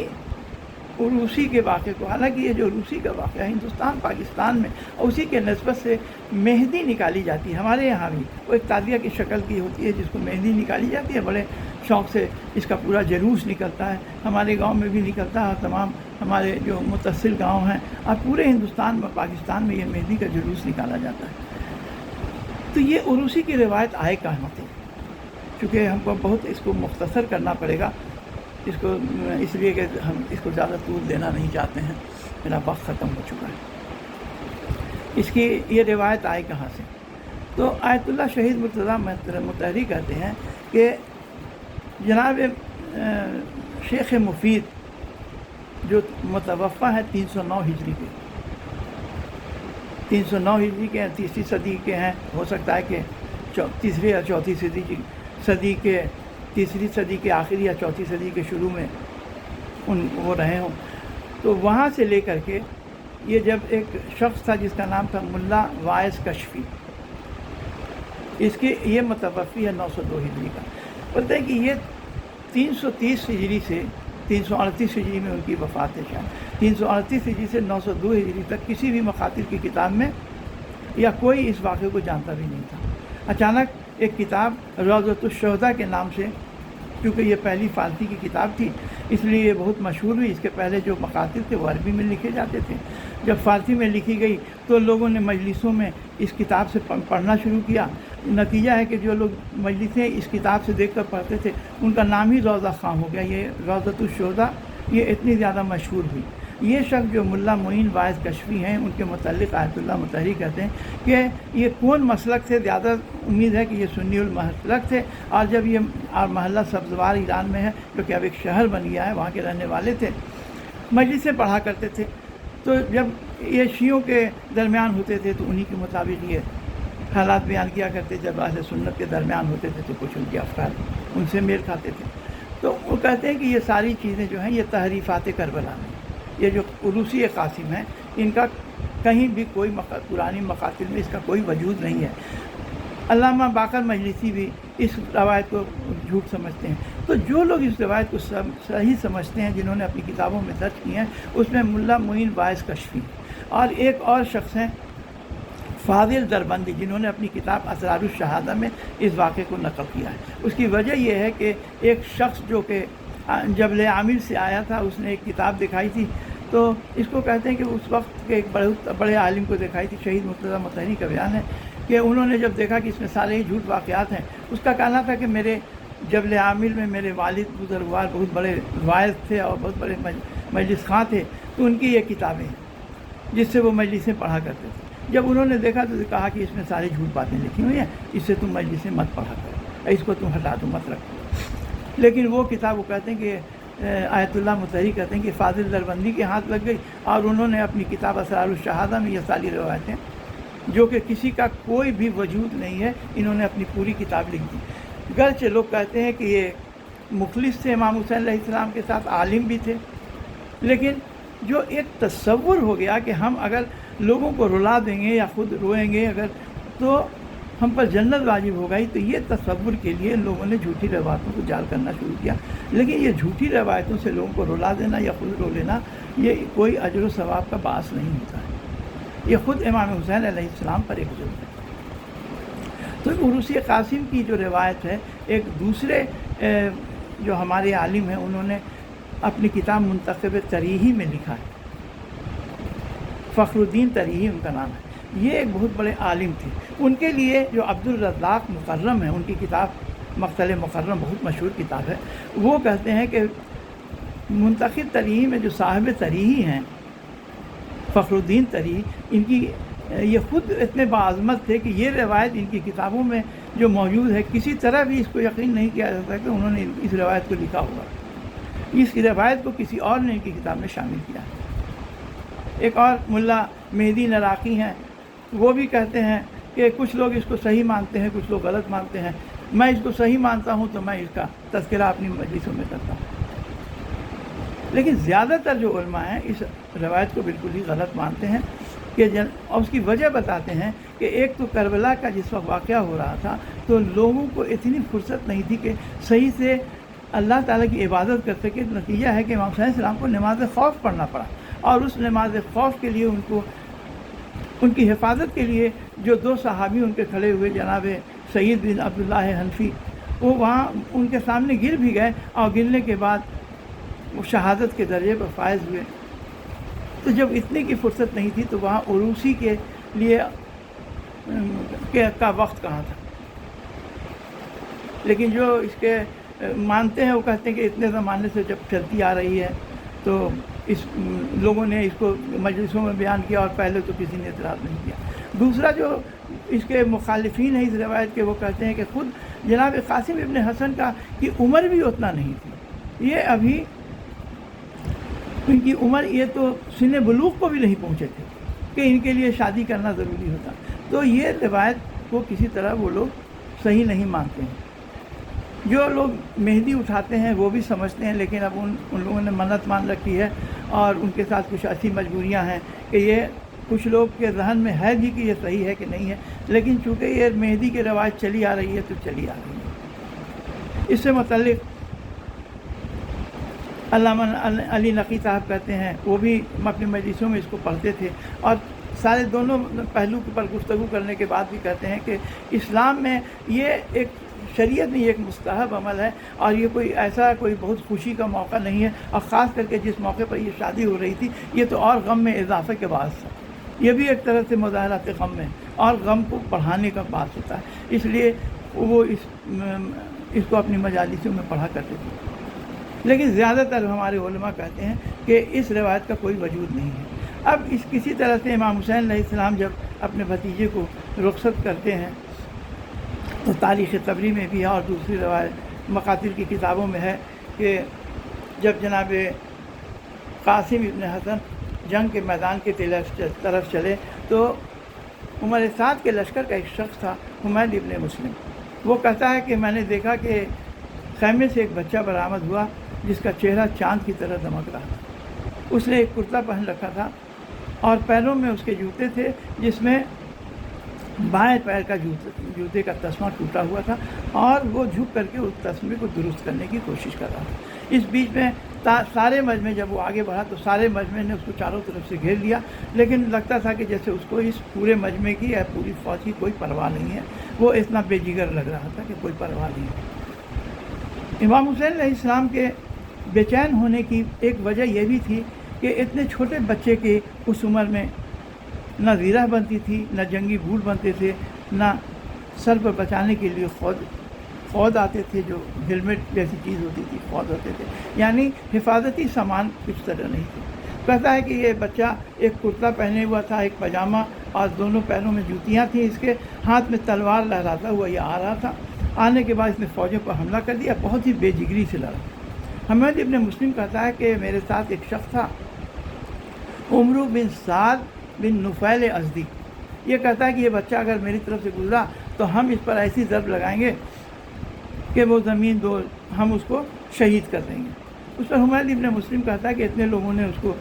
S1: عروسی کے واقعے کو، حالانکہ یہ جو عروسی کا واقعہ ہے ہندوستان پاکستان میں، اور اسی کے نسبت سے مہندی نکالی جاتی ہے، ہمارے یہاں بھی وہ ایک تعزیہ کی شکل کی ہوتی ہے جس کو مہندی نکالی جاتی ہے، بڑے شوق سے اس کا پورا جلوس نکلتا ہے، ہمارے گاؤں میں بھی نکلتا ہے، اور تمام ہمارے جو متصل گاؤں ہیں اور پورے ہندوستان میں پاکستان میں یہ مہندی کا جلوس نکالا جاتا ہے۔ تو یہ عروسی کی روایت آئے کہاں سے؟ چونکہ ہم کو بہت اس کو مختصر کرنا پڑے گا، اس لیے کہ ہم اس کو زیادہ طول دینا نہیں چاہتے ہیں، میرا وقت ختم ہو چکا ہے۔ اس کی یہ روایت آئی کہاں سے؟ تو آیت اللہ شہید مرتضیٰ مطہری کہتے ہیں کہ جناب شیخ مفید جو متوفہ ہے 309 ہجری کے، 309 ہجری کے ہیں، تیسری صدی کے ہیں، ہو سکتا ہے کہ تیسری یا چوتھی صدی کے تیسری صدی کے آخری یا چوتھی صدی کے شروع میں وہ رہے ہوں۔ تو وہاں سے لے کر کے یہ جب ایک شخص تھا جس کا نام تھا ملا وائس کشفی، اس کی یہ متوفی ہے 902 ہجری کا. بولتے ہیں کہ یہ 330 ہجری سے 338 ہجری میں ان کی وفات ہے. شاید 338 ہجری سے 902 ہجری تک کسی بھی مقاتل کی کتاب میں یا کوئی اس واقعے کو جانتا بھی نہیں تھا. اچانک ایک کتاب روضۃ الشہداء کے نام سے، کیونکہ یہ پہلی فارسی کی کتاب تھی اس لیے یہ بہت مشہور ہوئی. اس کے پہلے جو مقاتل تھے وہ عربی میں لکھے جاتے تھے. جب فارسی میں لکھی گئی تو لوگوں نے مجلسوں میں اس کتاب سے پڑھنا شروع کیا. نتیجہ ہے کہ جو لوگ مجلسیں اس کتاب سے دیکھ کر پڑھتے تھے ان کا نام ہی روضہ خواں ہو گیا. یہ روضۃ الشہداء یہ اتنی زیادہ مشہور ہوئی. یہ شخص جو ملا معین واعظ کشفی ہیں، ان کے متعلق آیت اللہ مطہری کہتے ہیں کہ یہ کون مسلک تھے. زیادہ امید ہے کہ یہ سنی المسلک تھے. اور جب یہ محلہ سبزوار ایران میں ہے جو کہ اب ایک شہر بن گیا ہے، وہاں کے رہنے والے تھے، مجلسیں پڑھا کرتے تھے. تو جب یہ شیعوں کے درمیان ہوتے تھے تو انہی کے مطابق یہ حالات بیان کیا کرتے. جب اہل سنت کے درمیان ہوتے تھے تو کچھ ان کے افکار ان سے میل کھاتے تھے. تو وہ کہتے ہیں کہ یہ ساری چیزیں جو ہیں یہ تحریفات کربلا میں، یہ جو عروسی قاسم ہیں، ان کا کہیں بھی کوئی پرانی مقاتل میں اس کا کوئی وجود نہیں ہے. علامہ باقر مجلسی بھی اس روایت کو جھوٹ سمجھتے ہیں. تو جو لوگ اس روایت کو صحیح سمجھتے ہیں، جنہوں نے اپنی کتابوں میں درج کی ہیں، اس میں ملا معین واعظ کشفی اور ایک اور شخص ہیں فاضل دربندی، جنہوں نے اپنی کتاب اسرار الشہادہ میں اس واقعے کو نقل کیا ہے. اس کی وجہ یہ ہے کہ ایک شخص جو کہ جبل عامر سے آیا تھا، اس نے ایک کتاب دکھائی تھی. تو اس کو کہتے ہیں کہ اس وقت کے ایک بڑے عالم کو دکھائی تھی. شہید مرتضیٰ مطہری کا بیان ہے کہ انہوں نے جب دیکھا کہ اس میں سارے ہی جھوٹ واقعات ہیں، اس کا کہنا تھا کہ میرے جبل عامر میں میرے والد بزرگوار بہت بڑے واعظ تھے اور بہت بڑے مجلس خواں تھے، تو ان کی یہ کتابیں ہیں جس سے وہ مجلسیں پڑھا کرتے تھے. جب انہوں نے دیکھا تو کہا کہ اس میں ساری جھوٹ باتیں لکھی ہوئی ہیں، اس سے تم مجلسیں مت پڑھا کرو، اس کو تم ہٹا دو، مت رکھو. لیکن وہ کتاب وہ کہتے ہیں کہ آیت اللہ مطہری کہتے ہیں کہ فاضل دربندی کے ہاتھ لگ گئی اور انہوں نے اپنی کتاب اسرار الشہادہ میں یہ ساری روایتیں، جو کہ کسی کا کوئی بھی وجود نہیں ہے، انہوں نے اپنی پوری کتاب لکھ دی. گرچہ لوگ کہتے ہیں کہ یہ مخلص تھے امام حسین علیہ السلام کے ساتھ، عالم بھی تھے، لیکن جو ایک تصور ہو گیا کہ ہم اگر لوگوں کو رلا دیں گے یا خود روئیں گے اگر تو ہم پر جنت واجب ہو گئی، تو یہ تصور کے لیے لوگوں نے جھوٹی روایتوں کو جال کرنا شروع کیا. لیکن یہ جھوٹی روایتوں سے لوگوں کو رلا دینا یا خود رو لینا یہ کوئی اجر و ثواب کا باعث نہیں ہوتا ہے. یہ خود امام حسین علیہ السلام پر ایک ظلم ہے. تو عروسی قاسم کی جو روایت ہے، ایک دوسرے جو ہمارے عالم ہیں انہوں نے اپنی کتاب منتخب تریحی میں لکھا ہے. فخر الدین تریحی ان کا نام ہے. یہ ایک بہت بڑے عالم تھے. ان کے لیے جو عبد الرزاق مکرم ہے، ان کی کتاب مقتل مکرم بہت مشہور کتاب ہے. وہ کہتے ہیں کہ منتخب تریحی میں جو صاحب تریحی ہیں فخر الدین تریحی، ان کی یہ خود اتنے باعظمت تھے کہ یہ روایت ان کی کتابوں میں جو موجود ہے کسی طرح بھی اس کو یقین نہیں کیا جاتا کہ انہوں نے اس روایت کو لکھا ہوگا. اس روایت کو کسی اور نے ان کی کتاب میں شامل کیا ہے. ایک اور ملا مہدی نراقی ہیں، وہ بھی کہتے ہیں کہ کچھ لوگ اس کو صحیح مانتے ہیں، کچھ لوگ غلط مانتے ہیں. میں اس کو صحیح مانتا ہوں تو میں اس کا تذکرہ اپنی مجلسوں میں کرتا ہوں. لیکن زیادہ تر جو علماء ہیں اس روایت کو بالکل ہی غلط مانتے ہیں کہ اور اس کی وجہ بتاتے ہیں کہ ایک تو کربلا کا جس وقت واقعہ ہو رہا تھا تو لوگوں کو اتنی فرصت نہیں تھی کہ صحیح سے اللہ تعالیٰ کی عبادت کر سکے. نتیجہ ہے کہ امام حسین علیہ السلام کو نماز خوف پڑھنا پڑا، اور اس نماز خوف کے لیے ان کی حفاظت کے لیے جو دو صحابی ان کے کھڑے ہوئے، جناب سعید بن عبداللہ حنفی، وہ وہاں ان کے سامنے گر بھی گئے اور گرنے کے بعد وہ شہادت کے درجے پر فائز ہوئے. تو جب اتنے کی فرصت نہیں تھی تو وہاں عروسی کے لیے کا وقت کہاں تھا. لیکن جو اس کے مانتے ہیں وہ کہتے ہیں کہ اتنے زمانے سے جب چلتی آ رہی ہے تو اس لوگوں نے اس کو مجلسوں میں بیان کیا اور پہلے تو کسی نے اعتراض نہیں کیا. دوسرا جو اس کے مخالفین ہیں اس روایت کے، وہ کہتے ہیں کہ خود جناب قاسم ابن حسن کی عمر بھی اتنا نہیں تھی. یہ ابھی ان کی عمر یہ تو سن بلوغ کو بھی نہیں پہنچے تھے کہ ان کے لیے شادی کرنا ضروری ہوتا. تو یہ روایت کو کسی طرح وہ لوگ صحیح نہیں مانتے ہیں. جو لوگ مہدی اٹھاتے ہیں وہ بھی سمجھتے ہیں، لیکن اب ان لوگوں نے منت مان رکھی ہے اور ان کے ساتھ کچھ ایسی مجبوریاں ہیں کہ یہ کچھ لوگ کے ذہن میں ہے بھی کہ یہ صحیح ہے کہ نہیں ہے، لیکن چونکہ یہ مہدی کی روایت چلی آ رہی ہے تو چلی آ رہی ہے۔ اس سے متعلق علامہ علی نقی صاحب کہتے ہیں، وہ بھی اپنی مجلسوں میں اس کو پڑھتے تھے، اور سارے دونوں پہلو پر گفتگو کرنے کے بعد بھی کہتے ہیں کہ اسلام میں یہ ایک شریعت میں یہ ایک مستحب عمل ہے، اور یہ کوئی ایسا کوئی بہت خوشی کا موقع نہیں ہے، اور خاص کر کے جس موقع پر یہ شادی ہو رہی تھی یہ تو اور غم میں اضافے کے باعث تھا، یہ بھی ایک طرح سے مظاہرات غم میں اور غم کو بڑھانے کا باعث ہوتا ہے، اس لیے وہ اس کو اپنی مجالسوں میں پڑھا کرتے تھے۔ لیکن زیادہ تر ہمارے علماء کہتے ہیں کہ اس روایت کا کوئی وجود نہیں ہے۔ اب کسی طرح سے امام حسین علیہ السلام جب اپنے بھتیجے کو رخصت کرتے ہیں تو تاریخ طبری میں بھی ہے اور دوسری روایت مقاتل کی کتابوں میں ہے کہ جب جناب قاسم ابن حسن جنگ کے میدان کی طرف چلے تو عمر سعد کے لشکر کا ایک شخص تھا حمید ابن مسلم، وہ کہتا ہے کہ میں نے دیکھا کہ خیمے سے ایک بچہ برآمد ہوا جس کا چہرہ چاند کی طرح دمک رہا تھا، اس نے ایک کرتا پہن رکھا تھا اور پیروں میں اس کے جوتے تھے جس میں بائیں پیر کا جوتے کا تسمہ ٹوٹا ہوا تھا، اور وہ جھک کر کے اس تسمے کو درست کرنے کی کوشش کر رہا تھا۔ اس بیچ میں سارے مجمع جب وہ آگے بڑھا تو سارے مجمع نے اس کو چاروں طرف سے گھیر لیا، لیکن لگتا تھا کہ جیسے اس کو اس پورے مجمع کی یا پوری فوج کی کوئی پرواہ نہیں ہے، وہ اتنا بے جگر لگ رہا تھا کہ کوئی پرواہ نہیں ہے۔ امام حسین علیہ السلام کے بے چین ہونے کی ایک وجہ یہ بھی تھی کہ اتنے چھوٹے بچے کے اس عمر میں نہ زیرہ بنتی تھی، نہ جنگی بوٹ بنتے تھے، نہ سر پر بچانے کے لیے خود آتے تھے جو ہیلمٹ جیسی چیز ہوتی تھی، خود ہوتے تھے، یعنی حفاظتی سامان کچھ طرح نہیں تھے۔ کہتا ہے کہ یہ بچہ ایک کرتا پہنے ہوا تھا، ایک پاجامہ، اور دونوں پیروں میں جوتیاں تھیں، اس کے ہاتھ میں تلوار لہراتا ہوا یہ آ رہا تھا۔ آنے کے بعد اس نے فوجوں پر حملہ کر دیا، بہت ہی بے جگری سے لڑا۔ حمید ابن مسلم کہتا ہے کہ میرے ساتھ ایک شخص تھا عمرو بن سعد بن نفیل ازدی، یہ کہتا ہے کہ یہ بچہ اگر میری طرف سے گزرا تو ہم اس پر ایسی ضرب لگائیں گے کہ وہ زمین دو ہم اس کو شہید کر دیں گے۔ اس پر حمید ابن مسلم کہتا ہے کہ اتنے لوگوں نے اس کو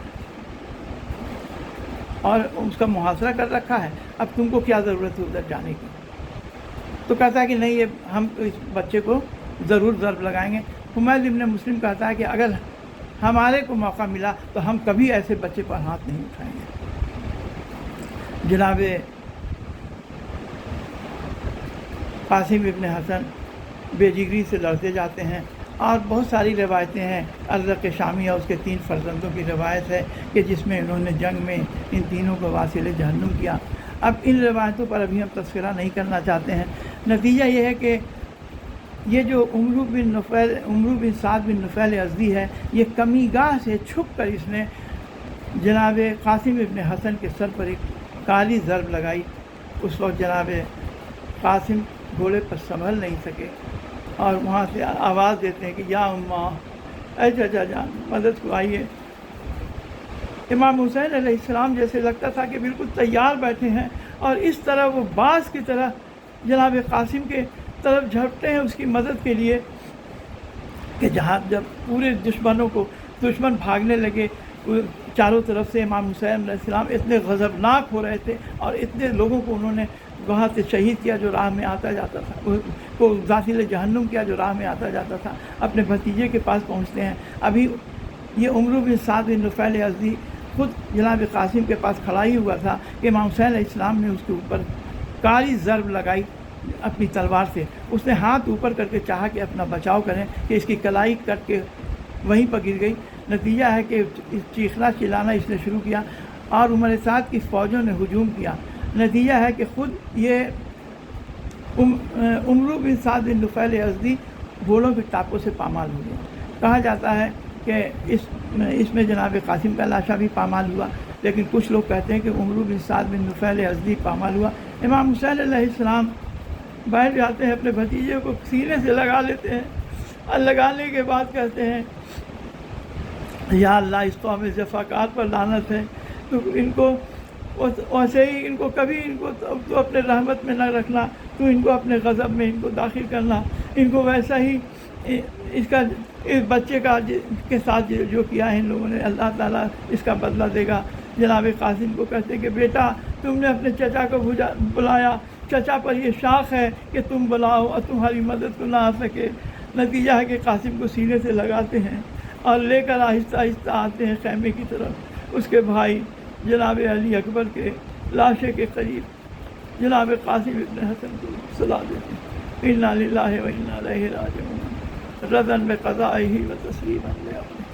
S1: اور اس کا محاصرہ کر رکھا ہے، اب تم کو کیا ضرورت ہے ادھر جانے کی؟ تو کہتا ہے کہ نہیں، یہ ہم اس بچے کو ضرور ضرب لگائیں گے۔ حمید ابن مسلم کہتا ہے کہ اگر ہمارے کو موقع ملا تو ہم کبھی ایسے بچے پر ہاتھ نہیں اٹھائیں گے۔ جناب قاسم ابن حسن بے جگری سے لڑتے جاتے ہیں، اور بہت ساری روایتیں ہیں۔ ارزق شامی اور اس کے 3 فرزندوں کی روایت ہے کہ جس میں انہوں نے جنگ میں ان تینوں کو واصل جہنم کیا۔ اب ان روایتوں پر ابھی ہم تذکرہ نہیں کرنا چاہتے ہیں۔ نتیجہ یہ ہے کہ یہ جو عمرو بن سعد بن نفیل ازدی ہے، یہ کمی گاہ سے چھپ کر اس نے جناب قاسم ابن حسن کے سر پر ایک کالی ضرب لگائی۔ اس وقت جناب قاسم گھوڑے پر سنبھل نہیں سکے اور وہاں سے آواز دیتے ہیں کہ یا اماں، اے چچا جان، مدد کو آئیے۔ امام حسین علیہ السلام جیسے لگتا تھا کہ بالکل تیار بیٹھے ہیں، اور اس طرح وہ باز کی طرح جناب قاسم کے طرف جھپٹے ہیں اس کی مدد کے لیے، کہ جہاں جب پورے دشمن بھاگنے لگے چاروں طرف سے، امام حسین علیہ السلام اتنے غضبناک ہو رہے تھے، اور اتنے لوگوں کو انہوں نے وہاں سے شہید کیا جو راہ میں آتا جاتا تھا، کو داخل جہنم کیا جو راہ میں آتا جاتا تھا۔ اپنے بھتیجے کے پاس پہنچتے ہیں، ابھی یہ عمرو بن سعد بن نفیل ازدی خود جناب قاسم کے پاس کھڑا ہی ہوا تھا کہ امام حسین علیہ السلام نے اس کے اوپر کاری ضرب لگائی اپنی تلوار سے۔ اس نے ہاتھ اوپر کر کے چاہا کہ اپنا بچاؤ کریں کہ اس کی کلائی کٹ کے وہیں پر گر گئی۔ نتیجہ ہے کہ چیخنا چلانا اس نے شروع کیا، اور عمر سعد کی فوجوں نے ہجوم کیا۔ نتیجہ ہے کہ خود یہ عمرو بن سعد بن نفیل ازدی گھوڑوں کے ٹاپوں سے پامال ہو گیا۔ کہا جاتا ہے کہ اس میں جناب قاسم کا لاشا بھی پامال ہوا، لیکن کچھ لوگ کہتے ہیں کہ عمرو بن سعد بن نفیل ازدی پامال ہوا۔ امام حسین علیہ السلام بیٹھ جاتے ہیں، اپنے بھتیجے کو سینے سے لگا لیتے ہیں، اور لگانے کے بعد کہتے ہیں یا اللہ، اس قوم جفاکار پر لعنت ہے، تو ان کو ویسے ہی ان کو کبھی تو اپنے رحمت میں نہ رکھنا، تو ان کو اپنے غضب میں ان کو داخل کرنا، ان کو ویسا ہی اس بچے کے ساتھ جو کیا ہے ان لوگوں نے، اللہ تعالیٰ اس کا بدلہ دے گا۔ جناب قاسم کو کہتے کہ بیٹا تم نے اپنے چچا کو بلایا، چچا پر یہ شاخ ہے کہ تم بلاؤ اور تمہاری مدد کو نہ آ سکے۔ نتیجہ ہے کہ قاسم کو سینے سے لگاتے ہیں اور لے کر آہستہ آہستہ آتے ہیں خیمے کی طرف۔ اس کے بھائی جناب علی اکبر کے لاشے کے قریب جناب قاسم ابن حسن کو صلا دیتے ہیں، انا للہ و انا الیہ راجعون، رضا بقضائہ و تسلیما لامرہ۔